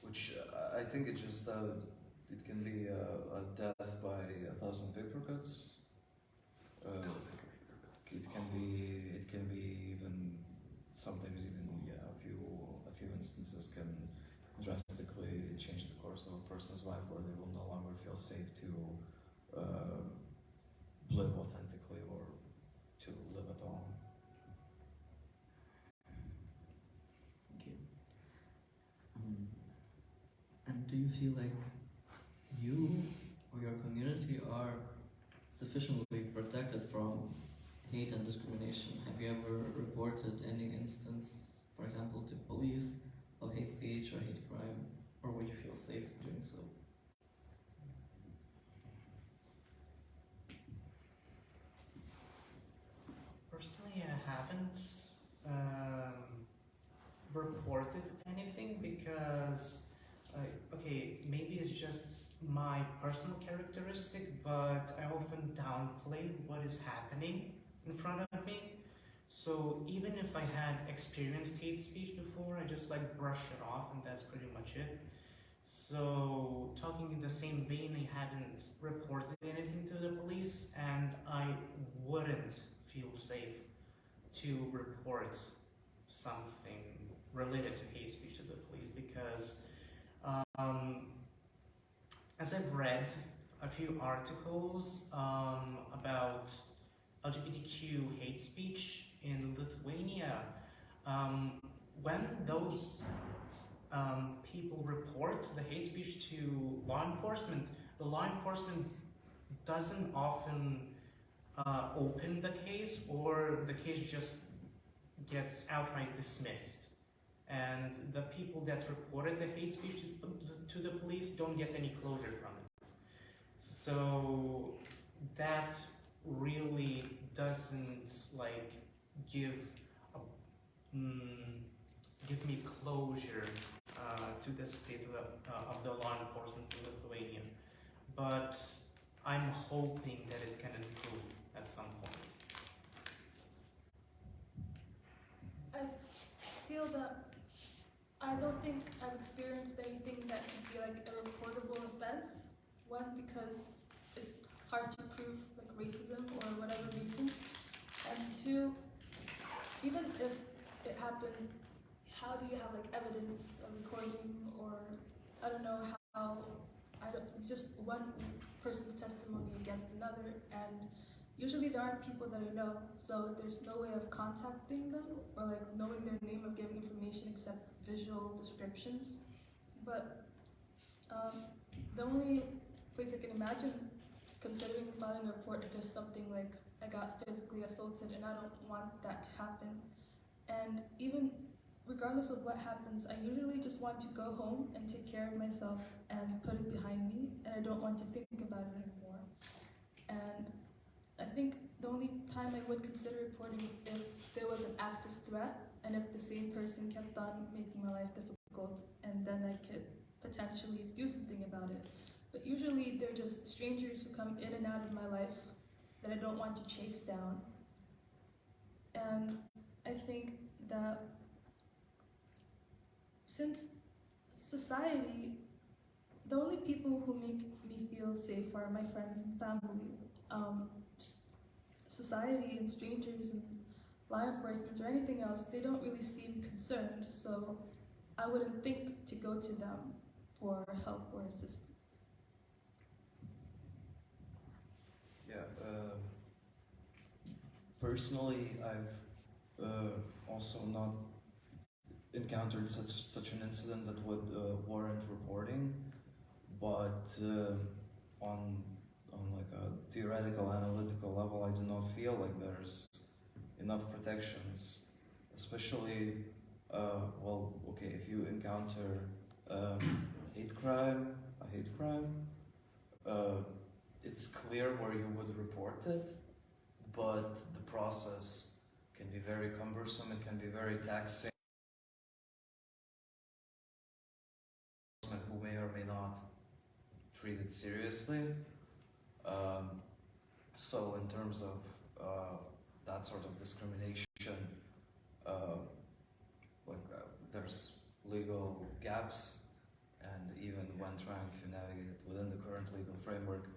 which I think it can be a death by 1,000 paper cuts. It can be even sometimes even a few instances can drastically change the course of a person's life, where they will no longer feel safe to live authentically or to live at all. Thank you. And do you feel like you or your community are sufficiently protected from hate and discrimination? Have you ever reported any instance, for example, to police of hate speech or hate crime, or would you feel safe doing so? Personally, I haven't reported anything because, maybe it's just my personal characteristic, but I often downplay what is happening in front of me. So even if I had experienced hate speech before, I just brush it off, and that's pretty much it. So talking in the same vein, I haven't reported anything to the police, and I wouldn't feel safe to report something related to hate speech to the police, because as I've read a few articles about LGBTQ hate speech in Lithuania, when those people report the hate speech to law enforcement, the law enforcement doesn't often open the case, or the case just gets outright dismissed. And the people that reported the hate speech to the police don't get any closure from it. So that really doesn't like give me closure to the state of the law enforcement in Lithuania. But I'm hoping that it can improve at some point. I feel that I don't think I've experienced anything that could be like a reportable offense. One, because it's hard to prove like racism or whatever reason. And two, even if it happened, how do you have like evidence, a recording, or I don't know how, it's just one person's testimony against another, and usually there aren't people that I know, so there's no way of contacting them or like knowing their name or giving information except visual descriptions. But the only place I can imagine considering filing a report if there's something like I got physically assaulted and I don't want that to happen. And even regardless of what happens, I usually just want to go home and take care of myself and put it behind me, and I don't want to think about it anymore. And I think the only time I would consider reporting if there was an active threat and if the same person kept on making my life difficult, and then I could potentially do something about it. But usually they're just strangers who come in and out of my life that I don't want to chase down. And I think that since society, the only people who make me feel safe are my friends and family. Society and strangers and law enforcement or anything else, they don't really seem concerned, so I wouldn't think to go to them for help or assistance. Yeah, personally, I've also not encountered such an incident that would warrant reporting, but on like a theoretical, analytical level, I do not feel like there's enough protections, especially, well, okay, if you encounter a hate crime, it's clear where you would report it, but the process can be very cumbersome, it can be very taxing, who may or may not treat it seriously. So in terms of that sort of discrimination, there's legal gaps, and even when trying to navigate it within the current legal framework,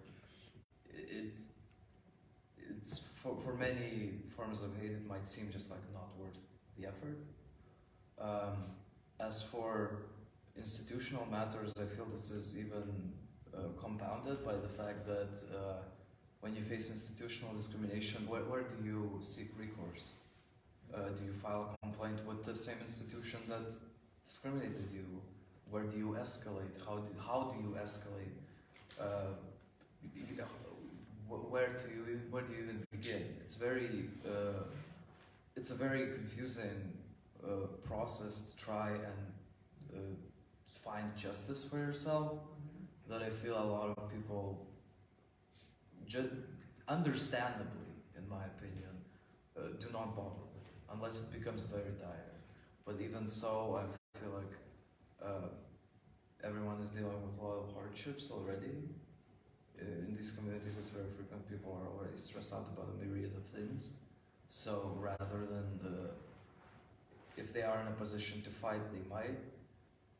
it's for many forms of hate, it might seem just like not worth the effort. As for institutional matters, I feel this is even compounded by the fact that when you face institutional discrimination, where do you seek recourse? Do you file a complaint with the same institution that discriminated you? Where do you escalate? How do you escalate? Where do you even begin? It's a very confusing process to try and find justice for yourself, that I feel a lot of people, understandably, in my opinion, do not bother with, unless it becomes very dire. But even so, I feel like everyone is dealing with a lot of hardships already. In these communities, it's very frequent. People are already stressed out about a myriad of things. So rather than if they are in a position to fight, they might.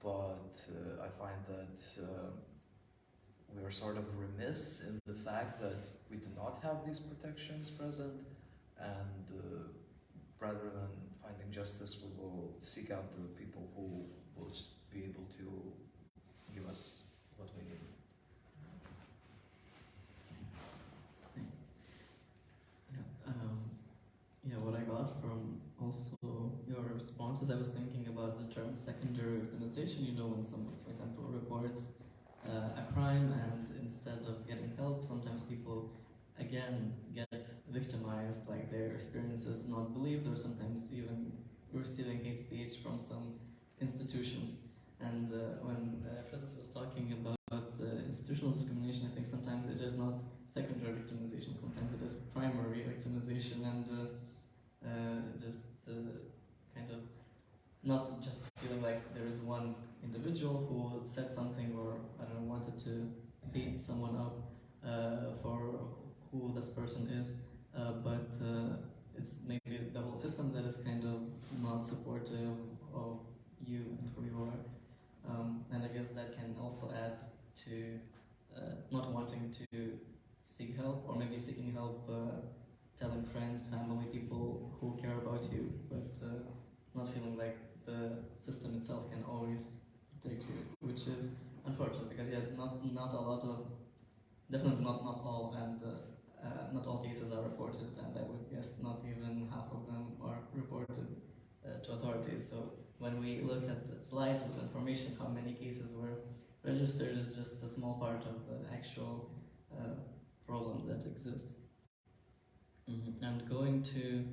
But I find that we are sort of remiss in the fact that we do not have these protections present, and rather than finding justice, we will seek out the people who will just be able to give us what we need. Thanks. Yeah, what I got from also your responses, I was thinking about the term secondary victimization. You know, when someone, for example, reports a crime and instead of getting help, sometimes people again get victimized, like their experiences not believed, or sometimes even receiving hate speech from some institutions. And when Francis was talking about institutional discrimination, I think sometimes it is not secondary victimization, sometimes it is primary victimization, and just kind of not just feeling like there is one individual who said something or, I don't know, wanted to beat someone up for who this person is, but it's maybe the whole system that is kind of not supportive of you and who you are. And I guess that can also add to not wanting to seek help, or maybe seeking help telling friends, family, people who care about you, but not feeling like the system itself can always protect you, which is unfortunate, because yeah, not a lot of, definitely not all, and not all cases are reported, and I would guess not even half of them are reported to authorities. So when we look at the slides with information how many cases were registered, is just a small part of the actual problem that exists. And going to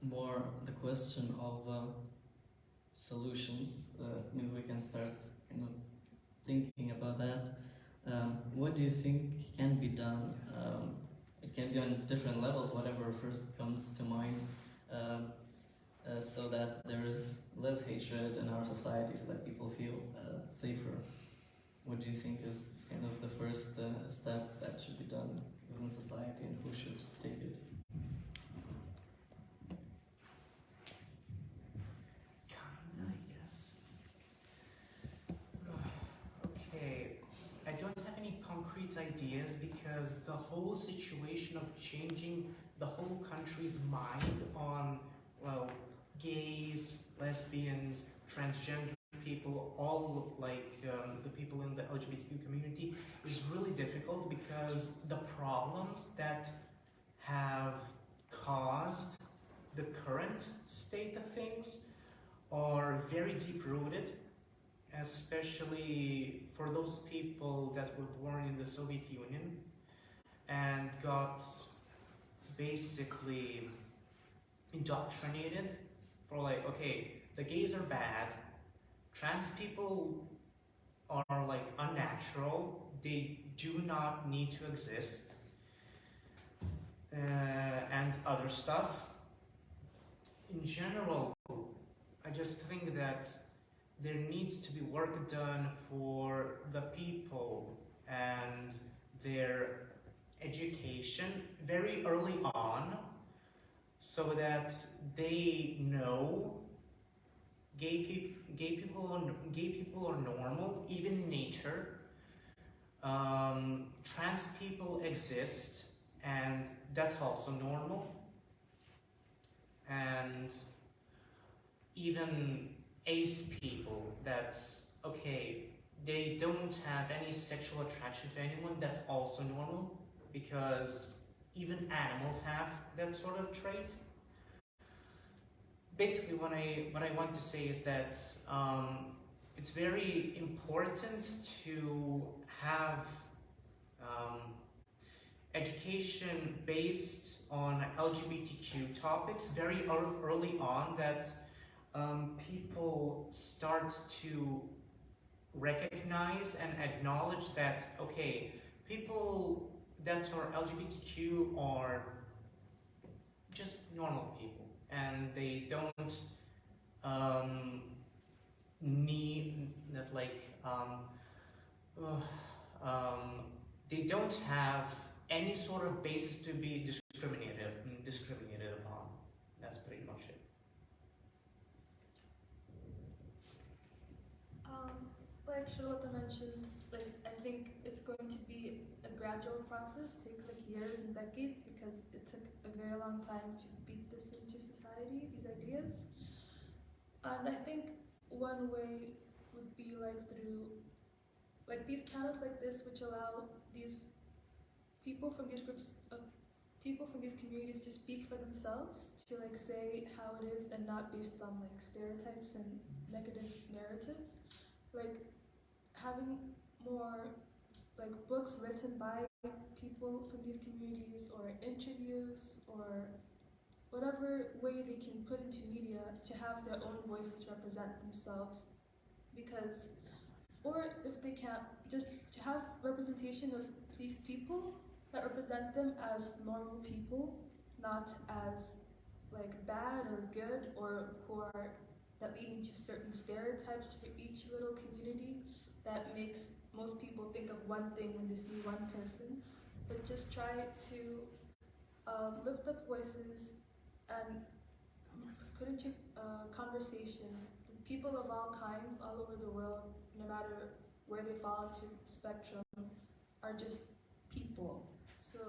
more the question of solutions, maybe we can start kind of thinking about that. What do you think can be done? It can be on different levels, whatever first comes to mind, so that there is less hatred in our society, so that people feel safer. What do you think is kind of the first step that should be done within society, and who should take it? Kinda, yes. Okay, I don't have any concrete ideas because the whole situation of changing the whole country's mind on, well, gays, lesbians, transgender people, all like the people in the LGBTQ community, is really difficult because the problems that have caused the current state of things are very deep rooted, especially for those people that were born in the Soviet Union and got basically indoctrinated for like, okay, the gays are bad, trans people are like unnatural, they do not need to exist, and other stuff. In general, I just think that there needs to be work done for the people and their education very early on, so that they know gay people are normal, even in nature. Trans people exist, and that's also normal. And even ace people, that's okay, they don't have any sexual attraction to anyone, that's also normal, because even animals have that sort of trait. Basically, what I want to say is that it's very important to have education based on LGBTQ topics very early on, that people start to recognize and acknowledge that, okay, people that are LGBTQ are just normal people, and they don't need that, like they don't have any sort of basis to be discriminated upon. That's pretty much it. Like Charlotte mentioned, like I think it's going to be a gradual process, take like years and decades, because it took a very long time to beat this into society, these ideas. And I think one way would be like through like these panels like this, which allow these people from these groups of people from these communities to speak for themselves, to like say how it is and not based on like stereotypes and negative narratives. Like having more like books written by people from these communities, or interviews, or whatever way they can put into media to have their own voices represent themselves. Because, or if they can't, just to have representation of these people that represent them as normal people, not as like bad or good, or who are that lead into certain stereotypes for each little community that makes most people think of one thing when they see one person, but just try to lift up voices and put into conversation people of all kinds all over the world, no matter where they fall into the spectrum, are just people. So,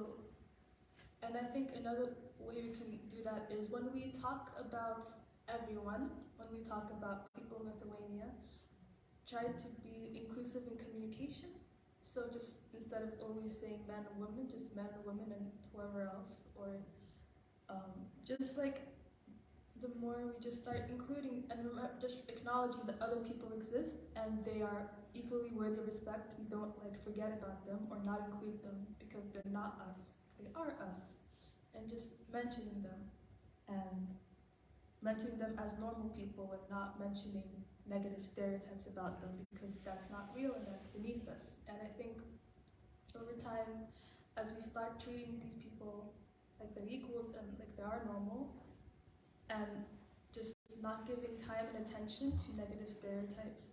and I think another way we can do that is when we talk about everyone, when we talk about people in Lithuania, try to be inclusive in communication. So just instead of always saying man and woman, just man and woman and whoever else, or just like the more we just start including and just acknowledging that other people exist and they are equally worthy of respect, we don't like forget about them or not include them because they're not us, they are us, and just mentioning them and mentioning them as normal people and not mentioning negative stereotypes about them, because that's not real and that's beneath us. And I think over time, as we start treating these people like they're equals and like they are normal, and just not giving time and attention to negative stereotypes,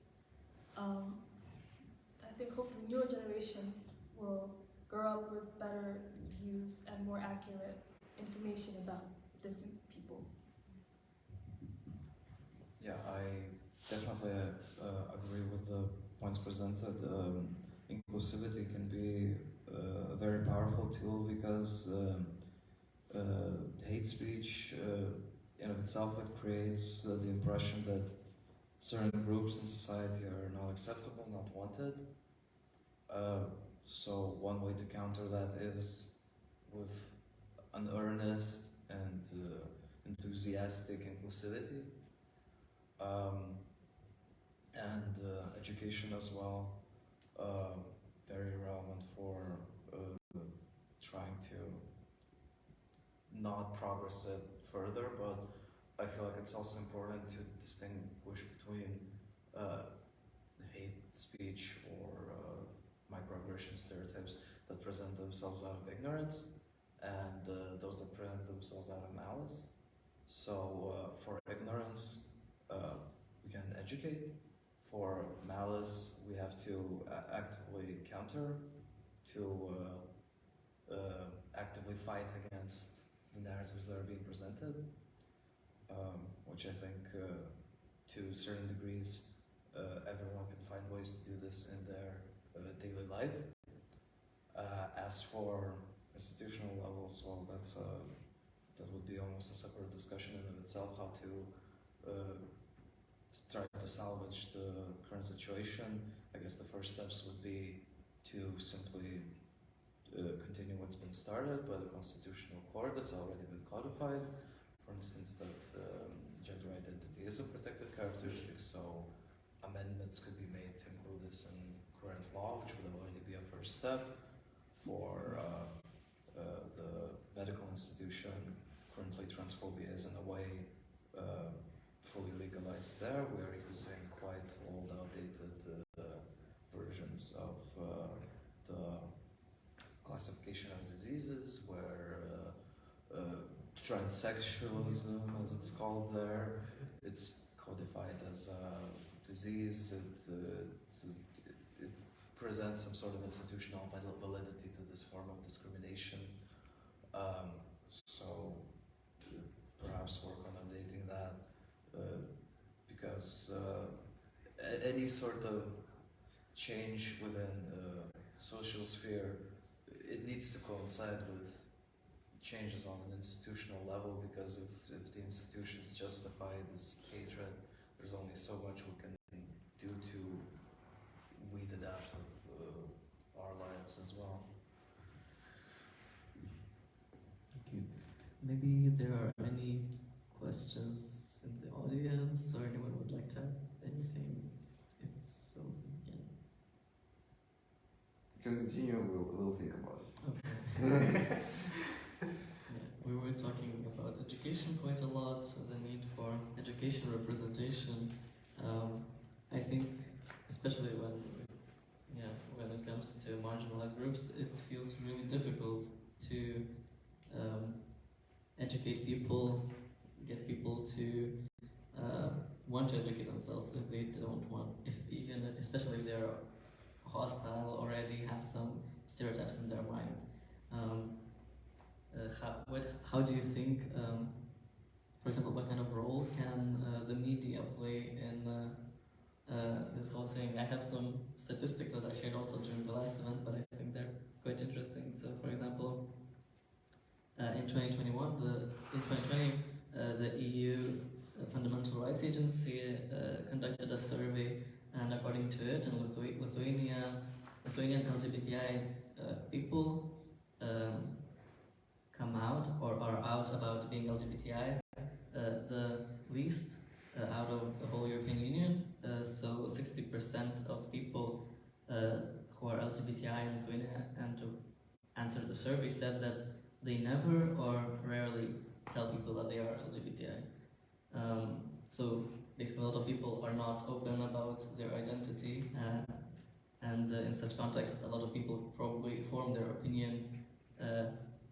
I think hopefully newer generation will grow up with better views and more accurate information about different people. Yeah, I definitely agree with the points presented. Inclusivity can be a very powerful tool because hate speech in of itself, it creates the impression that certain groups in society are not acceptable, not wanted. So one way to counter that is with an earnest and enthusiastic inclusivity. And education as well, very relevant for trying to not progress it further, but I feel like it's also important to distinguish between hate speech or microaggression stereotypes that present themselves out of ignorance and those that present themselves out of malice. So for ignorance, we can educate. For malice, we have to actively counter, to actively fight against the narratives that are being presented, which I think to certain degrees everyone can find ways to do this in their daily life. As for institutional levels, well, that would be almost a separate discussion in of itself, how to try to salvage the current situation. I guess the first steps would be to simply continue what's been started by the Constitutional Court that's already been codified. For instance, that gender identity is a protected characteristic, so amendments could be made to include this in current law, which would already be a first step. For the medical institution, currently transphobia is in a way fully legalized there. We are using quite old, outdated versions of the classification of diseases, where transsexualism, as it's called there, it's codified as a disease. It presents some sort of institutional validity to this form of discrimination. So perhaps work on updating that, because any sort of change within social sphere it needs to coincide with changes on an institutional level, because if the institutions justify this hatred, there's only so much we can do to weed it out of our lives as well. Thank you. Maybe there are any questions in the audience, or anyone would like to add anything? If so, yeah. You can continue, we'll think about it. Okay. Yeah, we were talking about education quite a lot, so the need for education representation. I think, especially when it comes to marginalized groups, it feels really difficult to educate people, get people to want to educate themselves if they don't want, especially if they're hostile already, have some stereotypes in their mind. How do you think, for example, what kind of role can the media play in this whole thing? I have some statistics that I shared also during the last event, but I think they're quite interesting. So, for example, in 2021, the EU Fundamental Rights Agency conducted a survey, and according to it, in Lithuanian LGBTI people come out or are out about being LGBTI the least out of the whole European Union. So 60% of people who are LGBTI in Lithuania and to answer the survey said that they never or rarely tell people that they are LGBTI. So basically a lot of people are not open about their identity, and in such contexts a lot of people probably form their opinion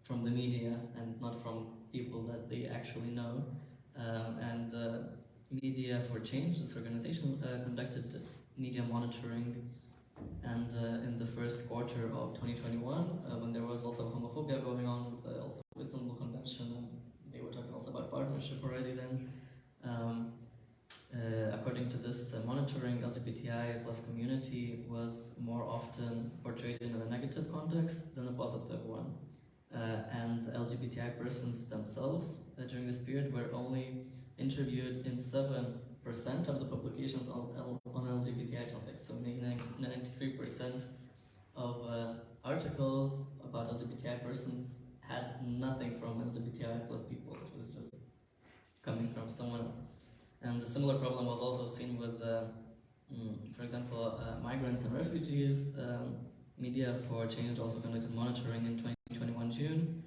from the media and not from people that they actually know. And Media for Change, this organization, conducted media monitoring, and in the first quarter of 2021, when there was also homophobia going on, also Istanbul Convention, and they were talking also about partnership already then. According to this monitoring, LGBTI plus community was more often portrayed in a negative context than a positive one. And LGBTI persons themselves during this period were only interviewed in 7% of the publications on LGBTI topics, so meaning 93% of articles about LGBTI persons had nothing from LGBTI plus people. It was just coming from someone else. And a similar problem was also seen with, for example, migrants and refugees. Media for Change also conducted monitoring in 2021 June,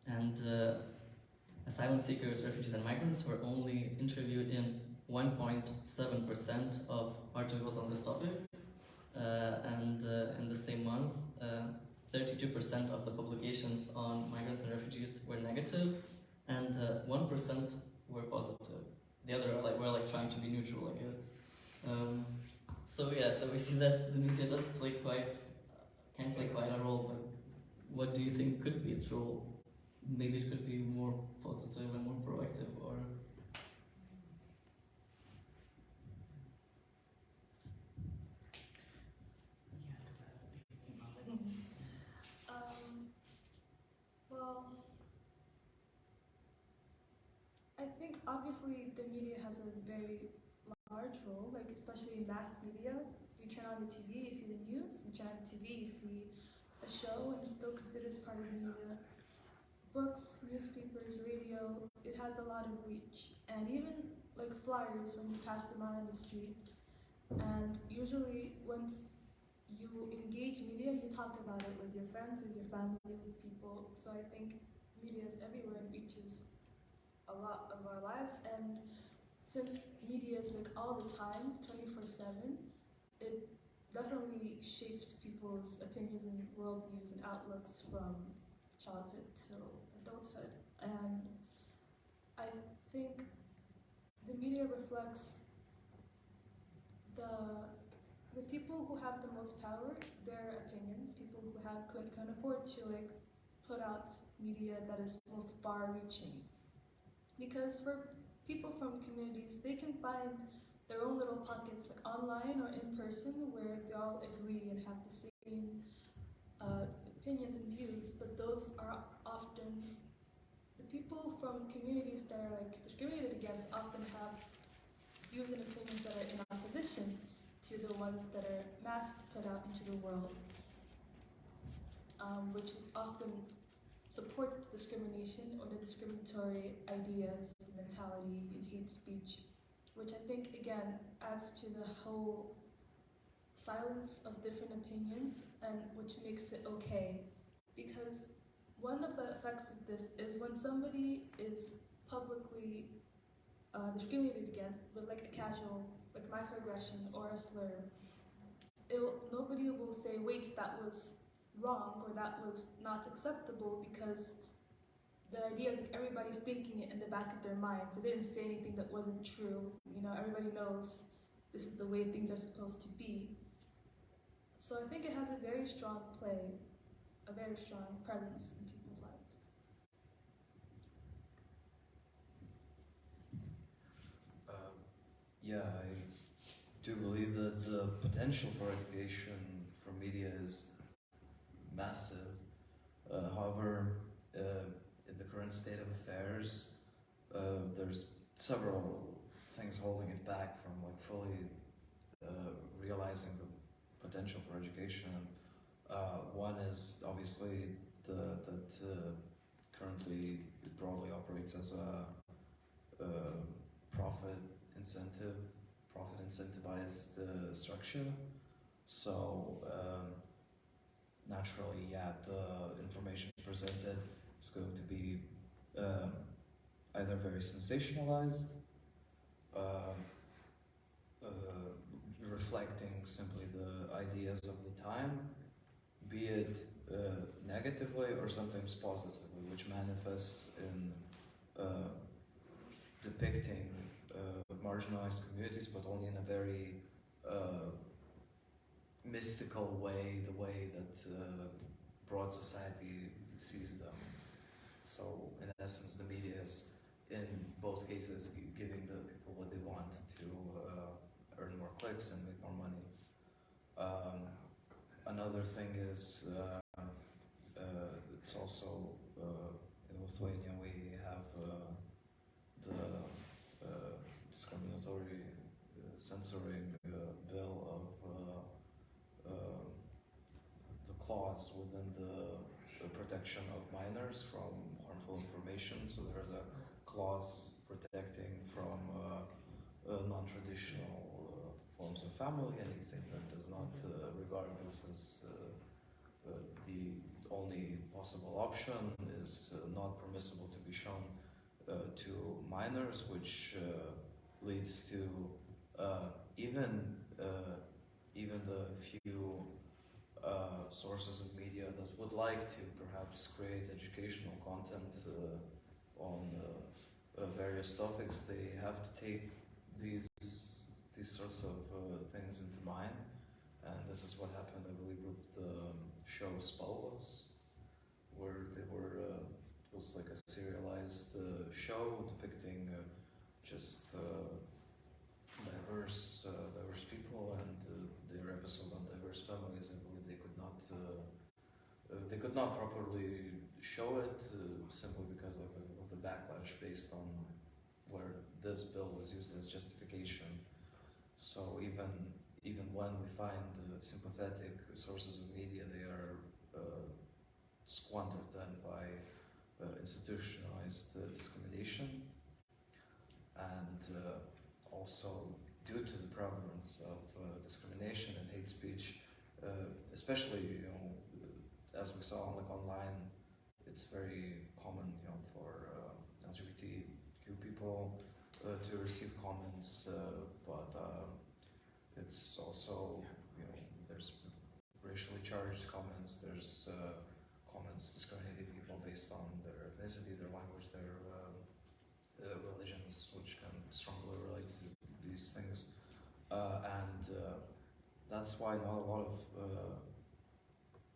and asylum seekers, refugees, and migrants were only interviewed in 1.7% of articles on this topic, and in the same month, 32% of the publications on migrants and refugees were negative, and 1% were positive. The other were trying to be neutral, I guess. So we see that the media does can play quite a role, but what do you think could be its role? Maybe it could be more positive and more proactive, or... Well, I think obviously the media has a very large role, especially in mass media. You turn on the TV, you see the news. You turn on the TV, you see a show, and it's still considered as part of the media. Books, newspapers, radio, it has a lot of reach. And even flyers, when you pass them out on the streets. And usually once you engage media, you talk about it with your friends, with your family, with people. So I think media is everywhere and reaches a lot of our lives. And since media is all the time, 24/7, it definitely shapes people's opinions and worldviews and outlooks from childhood to adulthood. And I think the media reflects the people who have the most power, their opinions, people who can afford to put out media that is most far-reaching. Because for people from communities, they can find their own little pockets, online or in person, where they all agree and have the same opinions and views, but those are often the people from communities that are like discriminated against often have views and opinions that are in opposition to the ones that are mass put out into the world, which often supports discrimination or the discriminatory ideas, mentality, and hate speech, which I think again adds to the whole silence of different opinions and which makes it okay. Because one of the effects of this is when somebody is publicly discriminated against with like a casual, like microaggression or a slur, nobody will say, wait, that was wrong or that was not acceptable, because the idea is like everybody's thinking it in the back of their minds. They didn't say anything that wasn't true. You know, everybody knows this is the way things are supposed to be. So I think it has a very strong play, a very strong presence in people's lives. Yeah, I do believe that the potential for education from media is massive. However, in the current state of affairs, there's several things holding it back from like fully realizing the potential for education. One is obviously that currently it broadly operates as a profit incentivized structure. So naturally, yeah, the information presented is going to be either very sensationalized, reflecting simply the ideas of the time, be it negatively or sometimes positively, which manifests in depicting marginalized communities, but only in a very mystical way, the way that broad society sees them. So in essence, the media is in both cases giving the people what they want to earn more clicks and make more money. Another thing is it's also in Lithuania we have the discriminatory censoring bill of the clause within the protection of minors from harmful information. So there's a clause protecting from non-traditional forms of family, anything that does not regard this as the only possible option is not permissible to be shown to minors, which leads to even the few sources of media that would like to perhaps create educational content on various topics, they have to take these sorts of things into mind. And this is what happened, I believe, with the show Spalvos, where they were it was like a serialized show depicting just diverse people, and their episode on diverse families. I believe they could not properly show it simply because of the backlash based on where this bill was used as justification. So even when we find sympathetic sources of media, they are squandered then by institutionalized discrimination, and also due to the prevalence of discrimination and hate speech, especially as we saw like online, it's very common for LGBTQ people to receive comments, but it's also there's racially charged comments, there's comments discriminating people based on their ethnicity, their language, their religions, which can strongly relate to these things, and that's why not a lot of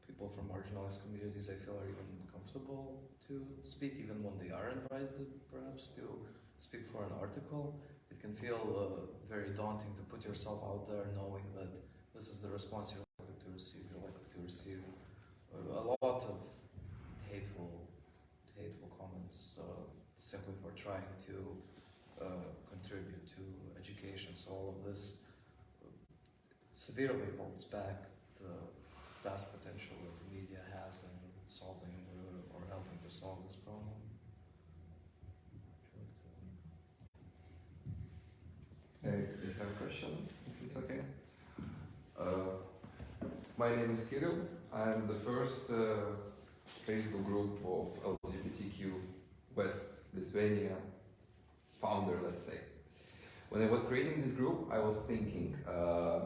people from marginalized communities, I feel, are even comfortable to speak, even when they are invited perhaps to speak for an article. It can feel very daunting to put yourself out there knowing that this is the response you're likely to receive. You're likely to receive a lot of hateful comments, simply for trying to contribute to education. So all of this severely holds back the vast potential that the media has in solving or helping to solve this problem. I have a question, if it's okay. My name is Kirill. I'm the first Facebook group of LGBTQ West Lithuania founder, let's say. When I was creating this group, I was thinking,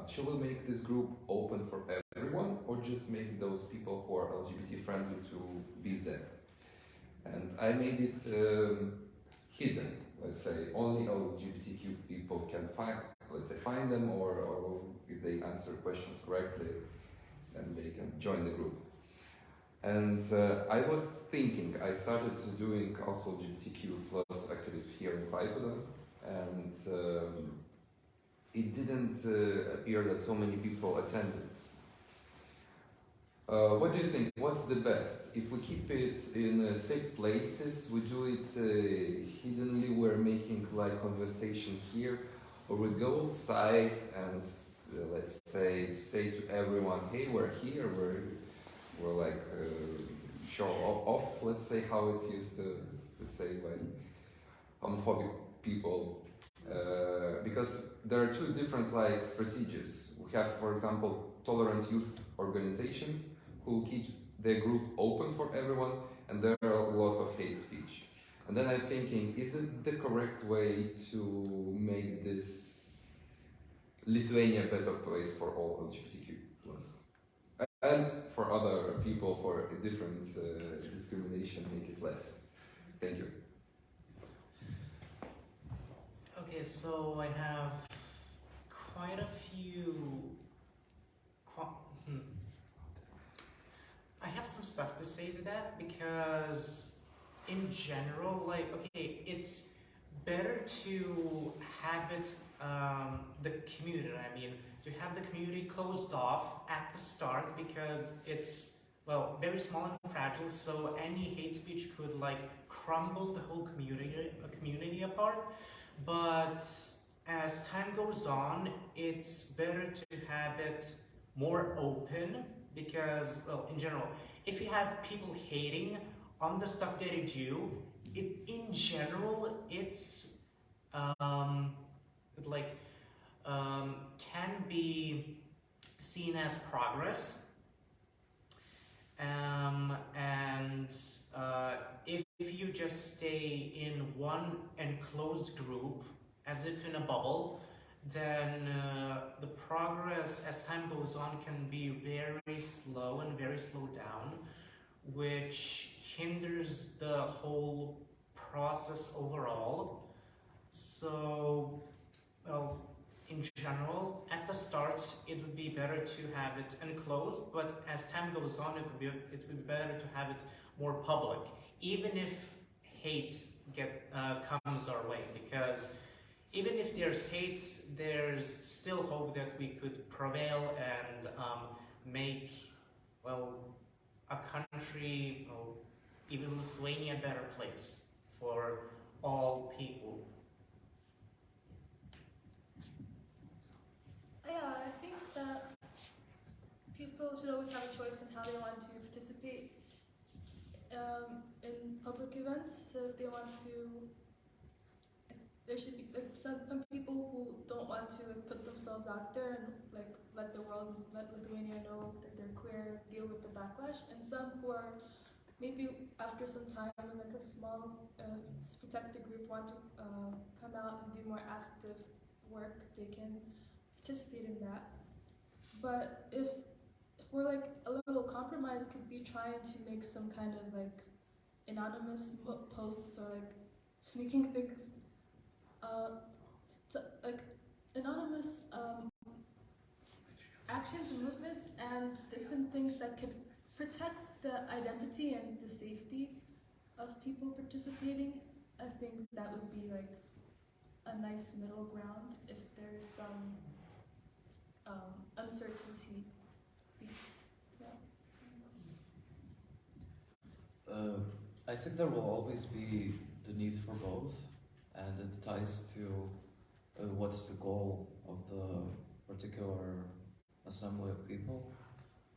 should we make this group open for everyone, or just make those people who are LGBT friendly to be there? And I made it hidden, let's say. Only LGBTQ people can find them, or if they answer questions correctly, then they can join the group. And I was thinking, I started doing also LGBTQ plus activism here in Klaipėda, and it didn't appear that so many people attended. What do you think? What's the best? If we keep it in safe places, we do it hiddenly, we're making like conversation here, or we go outside and let's say to everyone, hey, we're here, we're like show off, let's say, how it's used to say by homophobic people, because there are two different like strategies. We have, for example, Tolerant Youth Organization, who keeps their group open for everyone, and there are lots of hate speech. And then I'm thinking, is it the correct way to make this Lithuania a better place for all LGBTQ plus? And for other people, for a different discrimination, make it less. Thank you. Okay, so I have quite a few. I have some stuff to say to that, because in general, like, okay, it's better to have it, the community, I mean, to have the community closed off at the start, because it's, well, very small and fragile, so any hate speech could like crumble the whole community apart. But as time goes on, it's better to have it more open, because, well, in general, if you have people hating on the stuff that you do, in general, it's can be seen as progress, and if you just stay in one enclosed group as if in a bubble, then the progress as time goes on can be very slow and very slowed down, which hinders the whole process overall. So, well, in general, at the start, it would be better to have it enclosed, but as time goes on, it would be better to have it more public, even if hate comes our way, because even if there's hate, there's still hope that we could prevail and make, well, a country, well, even Lithuania, a better place for all people. Yeah, I think that people should always have a choice in how they want to participate in public events. So if they want to, there should be like some people who don't want to put themselves out there and like let the world, let Lithuania know that they're queer, deal with the backlash, and some who are maybe after some time in like a small protected group want to come out and do more active work, they can participate in that. But if we're like a little compromise, could be trying to make some kind of like anonymous posts or like sneaking things, like anonymous actions and movements and different things that could protect the identity and the safety of people participating. I think that would be like a nice middle ground if there is some uncertainty. Yeah. I think there will always be the need for both, and it ties to what is the goal of the particular assembly of people.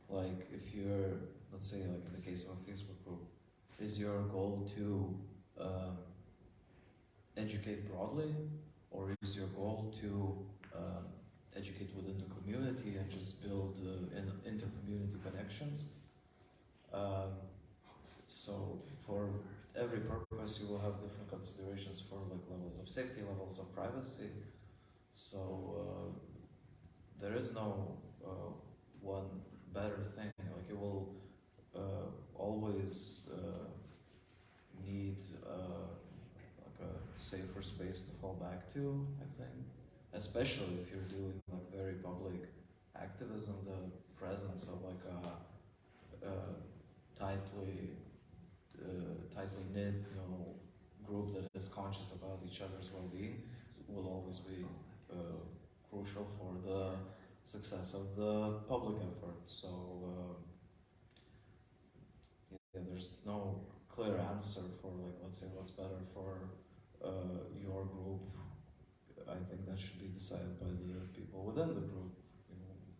Like if you're, let's say like in the case of a Facebook group, is your goal to educate broadly, or is your goal to educate within the community and just build inter-community connections? So for every purpose you will have different considerations for like levels of safety, levels of privacy. So there is no one better thing. Like you will always need like a safer space to fall back to, I think. Especially if you're doing like very public activism, the presence of like a tightly knit, group that is conscious about each other's well-being will always be crucial for the success of the public effort. So yeah, there's no clear answer for like, let's say, what's better for your group. I think that should be decided by the people within the group.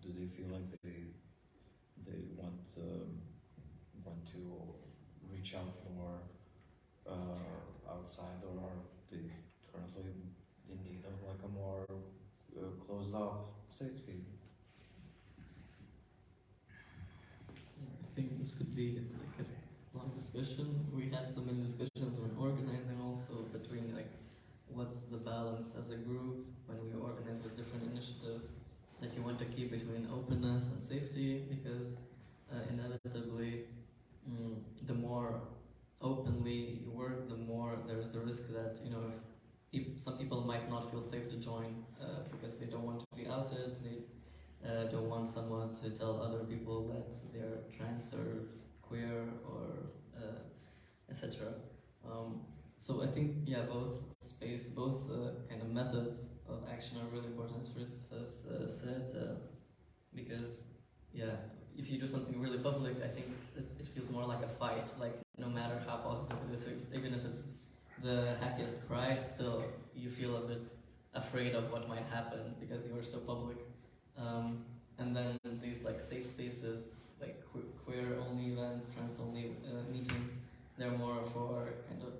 Do they feel like they want to reach out more outside, or are they currently in need of like a more closed off safety? I think this could be like a long discussion. We had so many discussions when organizing also between like what's the balance as a group when we organize with different initiatives that you want to keep between openness and safety, because inevitably the more openly you work, the more there's a risk that if some people might not feel safe to join because they don't want to be outed, they don't want someone to tell other people that they're trans or queer or etc. So I think both kind of methods of action are really important, as Fritz has said, because if you do something really public, I think it feels more like a fight. Like no matter how positive it is, even if it's the happiest pride, still you feel a bit afraid of what might happen because you are so public. And then these like safe spaces, like queer only events, trans only meetings, they're more for kind of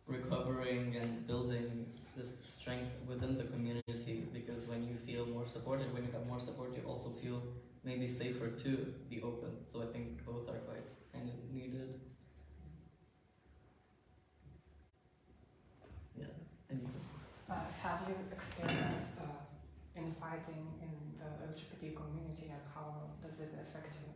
recovering and building this strength within the community, because when you feel more supported, when you have more support, you also feel maybe safer to be open. So I think both are quite kind of needed. Yeah, any questions? Have you experienced infighting in the LGBT community, and how does it affect you?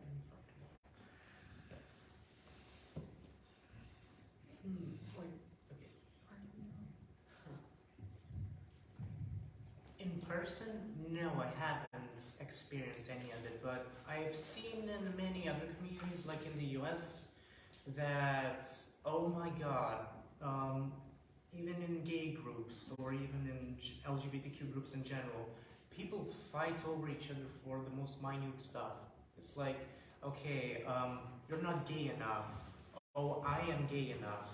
In person, no, I haven't experienced any of it, but I've seen in many other communities, like in the US, that, oh my god, even in gay groups or even in LGBTQ groups in general, people fight over each other for the most minute stuff. It's like, okay, you're not gay enough. Oh, I am gay enough.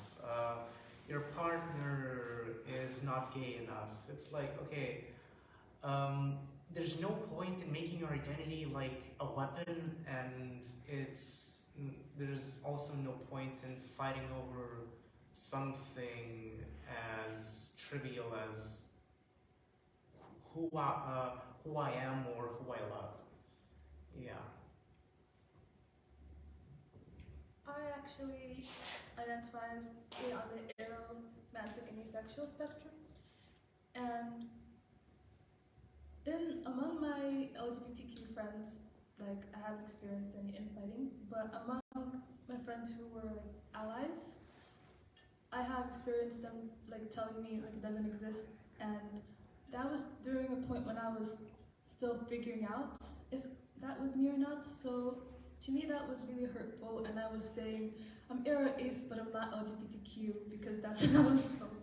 Your partner is not gay enough. It's like, okay, there's no point in making your identity like a weapon, and there's also no point in fighting over something as trivial as who I am or who I love. Yeah. I actually identify as on the aromantic and asexual spectrum, and among my LGBTQ friends, like I haven't experienced any infighting, but among my friends who were like allies, I have experienced them like telling me like it doesn't exist, and that was during a point when I was still figuring out if that was me or not. So to me that was really hurtful, and I was saying I'm ace, but I'm not LGBTQ, because that's what I was told,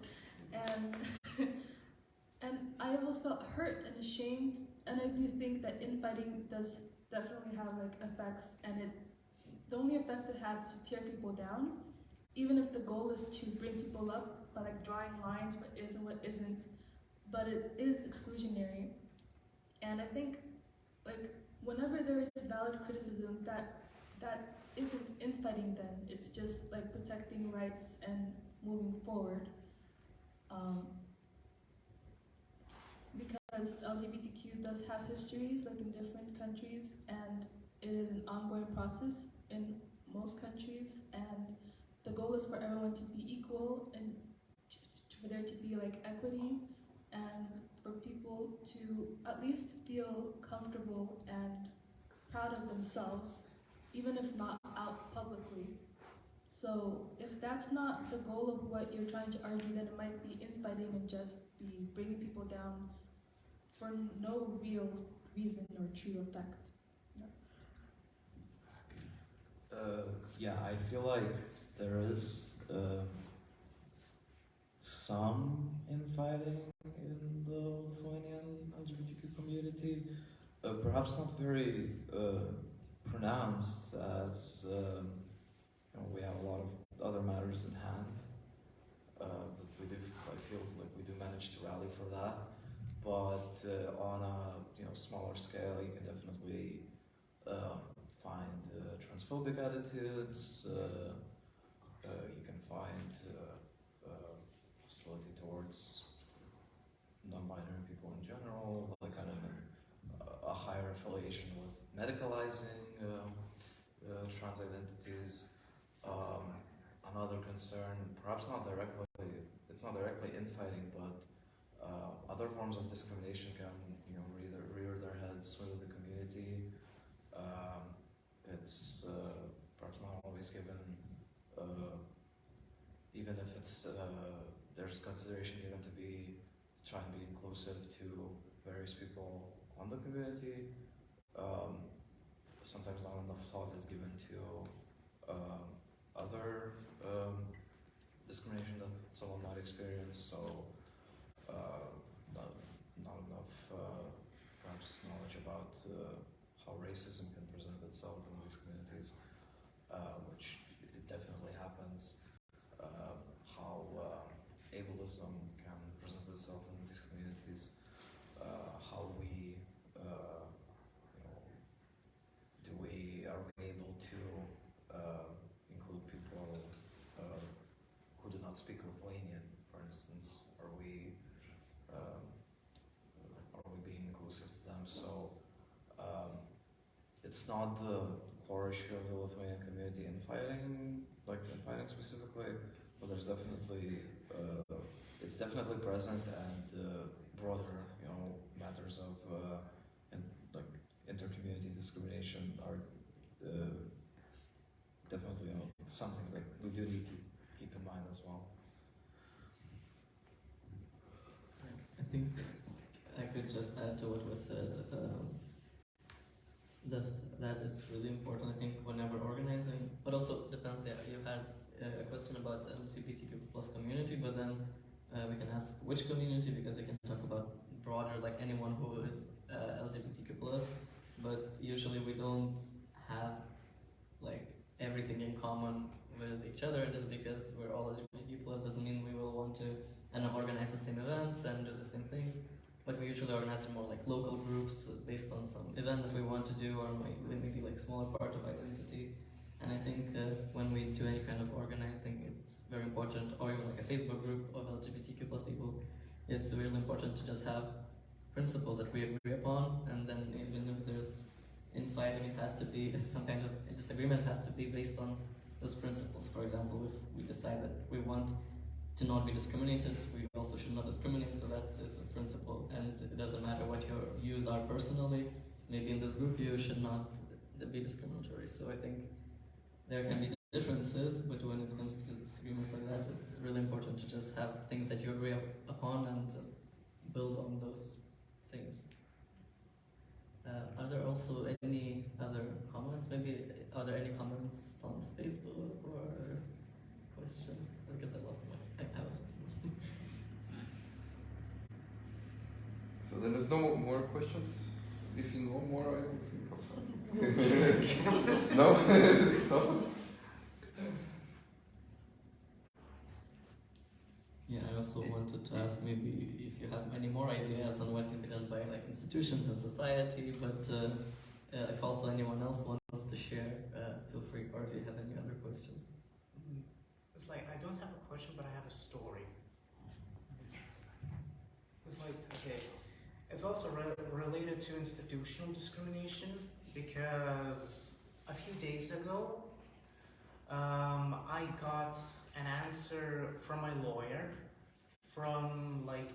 and I almost felt hurt and ashamed. And I do think that infighting does definitely have like effects, and the only effect it has is to tear people down. even if the goal is to bring people up by like drawing lines what is and what isn't, but it is exclusionary. And I think like whenever there is valid criticism, that isn't infighting then, it's just like protecting rights and moving forward. Because LGBTQ does have histories like in different countries, and it is an ongoing process in most countries, and the goal is for everyone to be equal and for there to be like equity and for people to at least feel comfortable and proud of themselves, even if not out publicly. So if that's not the goal of what you're trying to argue, then it might be infighting and just be bringing people down for no real reason or true effect. Yeah, I feel like there is some infighting in the Lithuanian LGBTQ community, perhaps not very pronounced, as we have a lot of other matters in hand. But we do, I feel like we do manage to rally for that. But on a smaller scale, you can definitely find transphobic attitudes. You can find hostility towards non-binary people in general, like kind of a higher affiliation with medicalizing trans identities. Another concern, perhaps not directly, it's not directly infighting, but other forms of discrimination can rear their heads within the community. It's perhaps not always given, even if it's there's consideration given to try and be inclusive to various people on the community. Sometimes not enough thought is given to other discrimination that someone might experience. So not enough perhaps knowledge about how racism can present itself in these communities, which it definitely happens. How ableism can present itself in these communities. How we are we able to include people who do not speak Lithuanian, for instance? Are we being inclusive to them? So it's not the core issue of the Lithuanian community infighting specifically, but there's definitely it's definitely present, and broader matters of intercommunity discrimination are definitely something that we do need to keep in mind as well. I think I could just add to what was said, that it's really important, I think, whenever organizing, but also depends, you had a question about the LGBTQ plus community, but then we can ask which community, because we can talk about broader, like anyone who is LGBTQ plus, but usually we don't have like everything in common with each other, and just because we're all LGBTQ plus doesn't mean we will want to organize the same events and do the same things. But we usually organize more like local groups based on some event that we want to do, or maybe like smaller part of identity. And I think when we do any kind of organizing, it's very important, or even like a Facebook group of LGBTQ plus people, it's really important to just have principles that we agree upon, and then even if there's infighting, it has to be some kind of disagreement has to be based on those principles. For example, if we decide that we want to not be discriminated, we also should not discriminate, so that is a principle, and it doesn't matter what your views are personally, maybe in this group you should not be discriminatory. So I think there can be differences, but when it comes to disagreements like that, it's really important to just have things that you agree upon and just build on those things. Are there also any other comments? Maybe are there any comments on Facebook or questions? Because I lost my. I was. So there is no more questions. If you know more, I will think of something. No, stop. also wanted to ask maybe if you have any more ideas on what can be done by like institutions and society, but if also anyone else wants to share, feel free, or if you have any other questions. It's like, I don't have a question, but I have a story. It's like, okay, it's also related to institutional discrimination, because a few days ago, I got an answer from my lawyer from like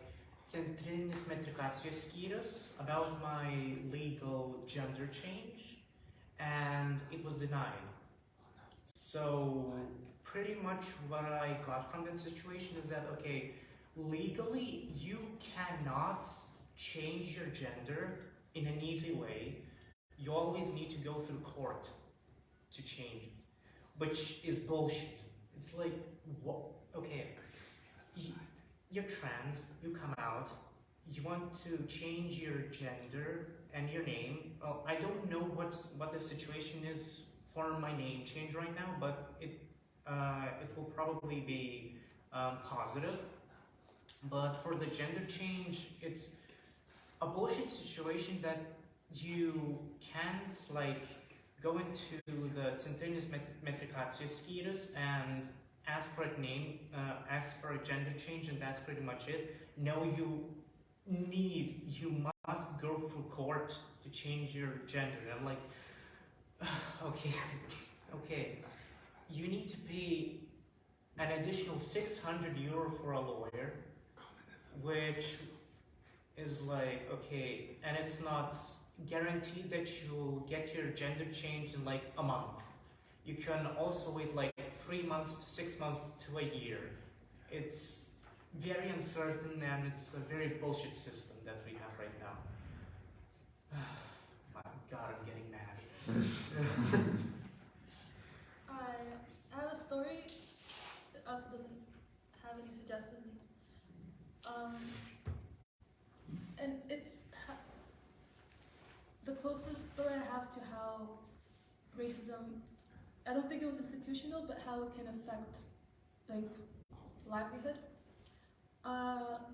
Centrinis Metrikacijos skyrius about my legal gender change, and it was denied. So pretty much what I got from that situation is that, okay, legally you cannot change your gender in an easy way. You always need to go through court to change it, which is bullshit. It's like, what? Okay, you're trans, you come out, you want to change your gender and your name. Oh, I don't know what the situation is for my name change right now, but it will probably be positive. But for the gender change, it's a bullshit situation that you can't like go into the Centrinis Metrikacijos skyrius and ask for a name, ask for a gender change, and that's pretty much it. No, you must go through court to change your gender. And I'm like, okay, okay. You need to pay an additional 600 euro for a lawyer, which is like, okay, and it's not guaranteed that you'll get your gender change in like a month. You can also wait like 3 months to 6 months to a year. It's very uncertain, and it's a very bullshit system that we have right now. My God, I'm getting mad. I have a story that also doesn't have any suggestions. And it's the closest story I have to how racism, I don't think it was institutional, but how it can affect like livelihood.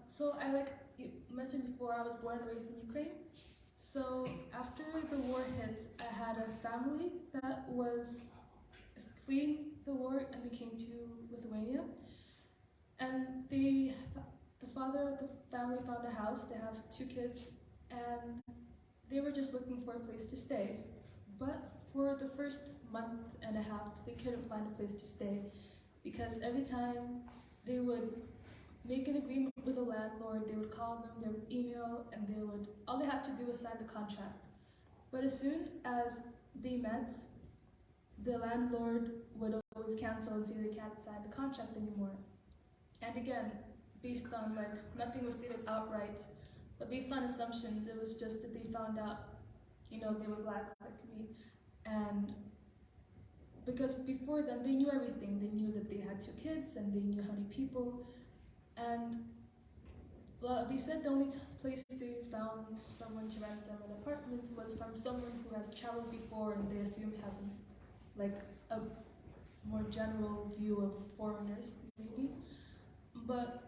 So I, like you mentioned before, I was born and raised in Ukraine. So after the war hit, I had a family that was fleeing the war, and they came to Lithuania. And the father of the family found a house. They have 2 kids, and they were just looking for a place to stay. But for the first month and a half, they couldn't find a place to stay, because every time they would make an agreement with the landlord, they would call them, they would email, and all they had to do was sign the contract. But as soon as they met, the landlord would always cancel and say they can't sign the contract anymore. And again, based on like, nothing was stated outright, but based on assumptions, it was just that they found out, you know, they were black like me. And because before then, they knew everything. They knew that they had 2 kids, and they knew how many people. And well, they said the only place they found someone to rent them an apartment was from someone who has traveled before, and they assume has like a more general view of foreigners, maybe. But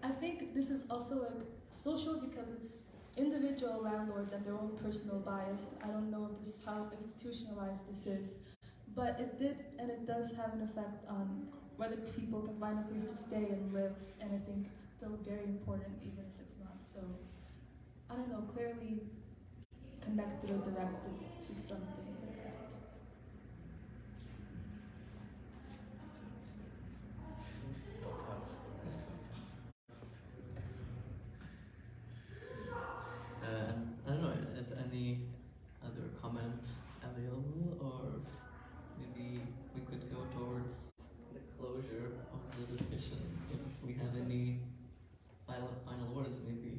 I think this is also like social, because it's individual landlords and their own personal bias. I don't know if this is how institutionalized this is, but it did, and it does have an effect on whether people can find a place to stay and live, and I think it's still very important even if it's not. So, I don't know, clearly connected or directed to something like that. I don't know, is any other comment available, or maybe we could go towards the closure of the discussion if we have any final words, maybe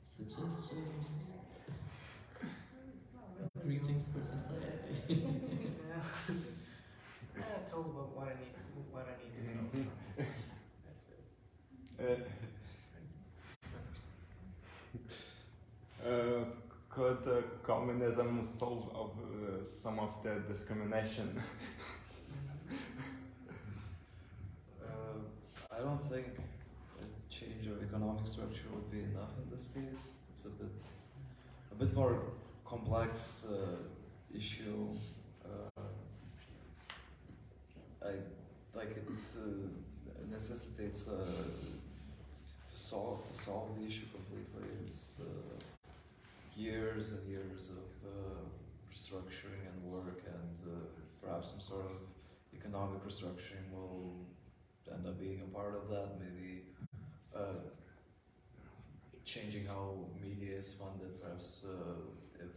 suggestions, greetings for society. I told about what I need to tell. So that's it. Could communism solve some of the discrimination? I don't don't think a change of economic structure would be enough in this case. It's a bit more complex issue. I like it necessitates to solve the issue completely. It's years and years of restructuring and work, and perhaps some sort of economic restructuring will end up being a part of that. Maybe changing how media is funded. Perhaps if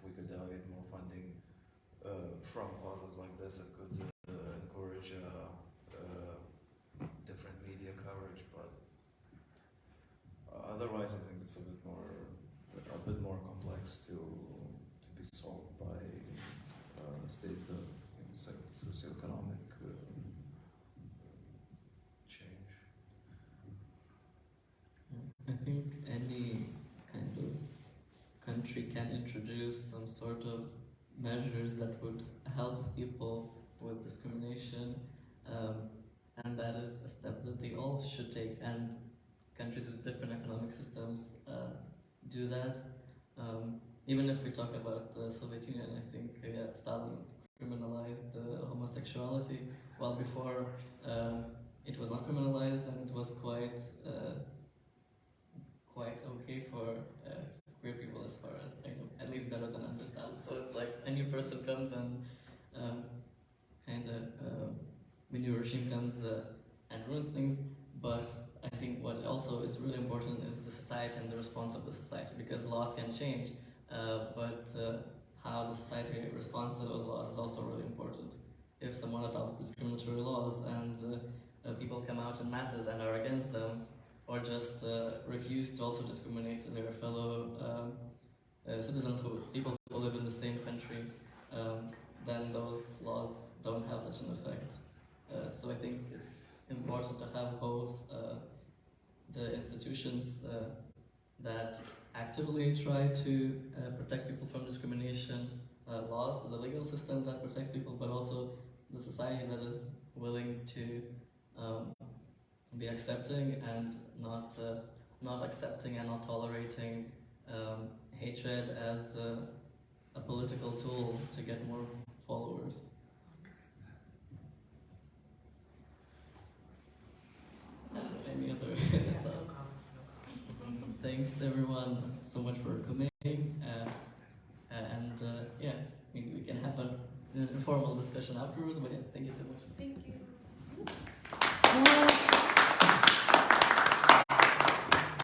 we could delegate more funding from causes like this, it could encourage different media coverage. But otherwise, I think it's a bit more complex to be solved by state socioeconomic change. I think any kind of country can introduce some sort of measures that would help people with discrimination, and that is a step that they all should take, and countries with different economic systems do that. Even if we talk about the Soviet Union, I think Stalin criminalized homosexuality, while before it was not criminalized, and it was quite okay for queer people, as far as I know, at least better than under Stalin. So it's like a new person comes and a new regime comes and ruins things. But I think what also is really important is the society and the response of the society, because laws can change, but how the society responds to those laws is also really important. If someone adopts discriminatory laws and people come out in masses and are against them, or just refuse to also discriminate their fellow citizens, people who live in the same country, then those laws don't have such an effect. So I think it's important to have both the institutions that actively try to protect people from discrimination, laws, the legal system that protects people, but also the society that is willing to be accepting and not accepting and not tolerating hatred as a political tool to get more followers. Any other thoughts? Thanks everyone so much for coming, and yeah, maybe we can have an informal discussion afterwards, but yeah, thank you so much. Thank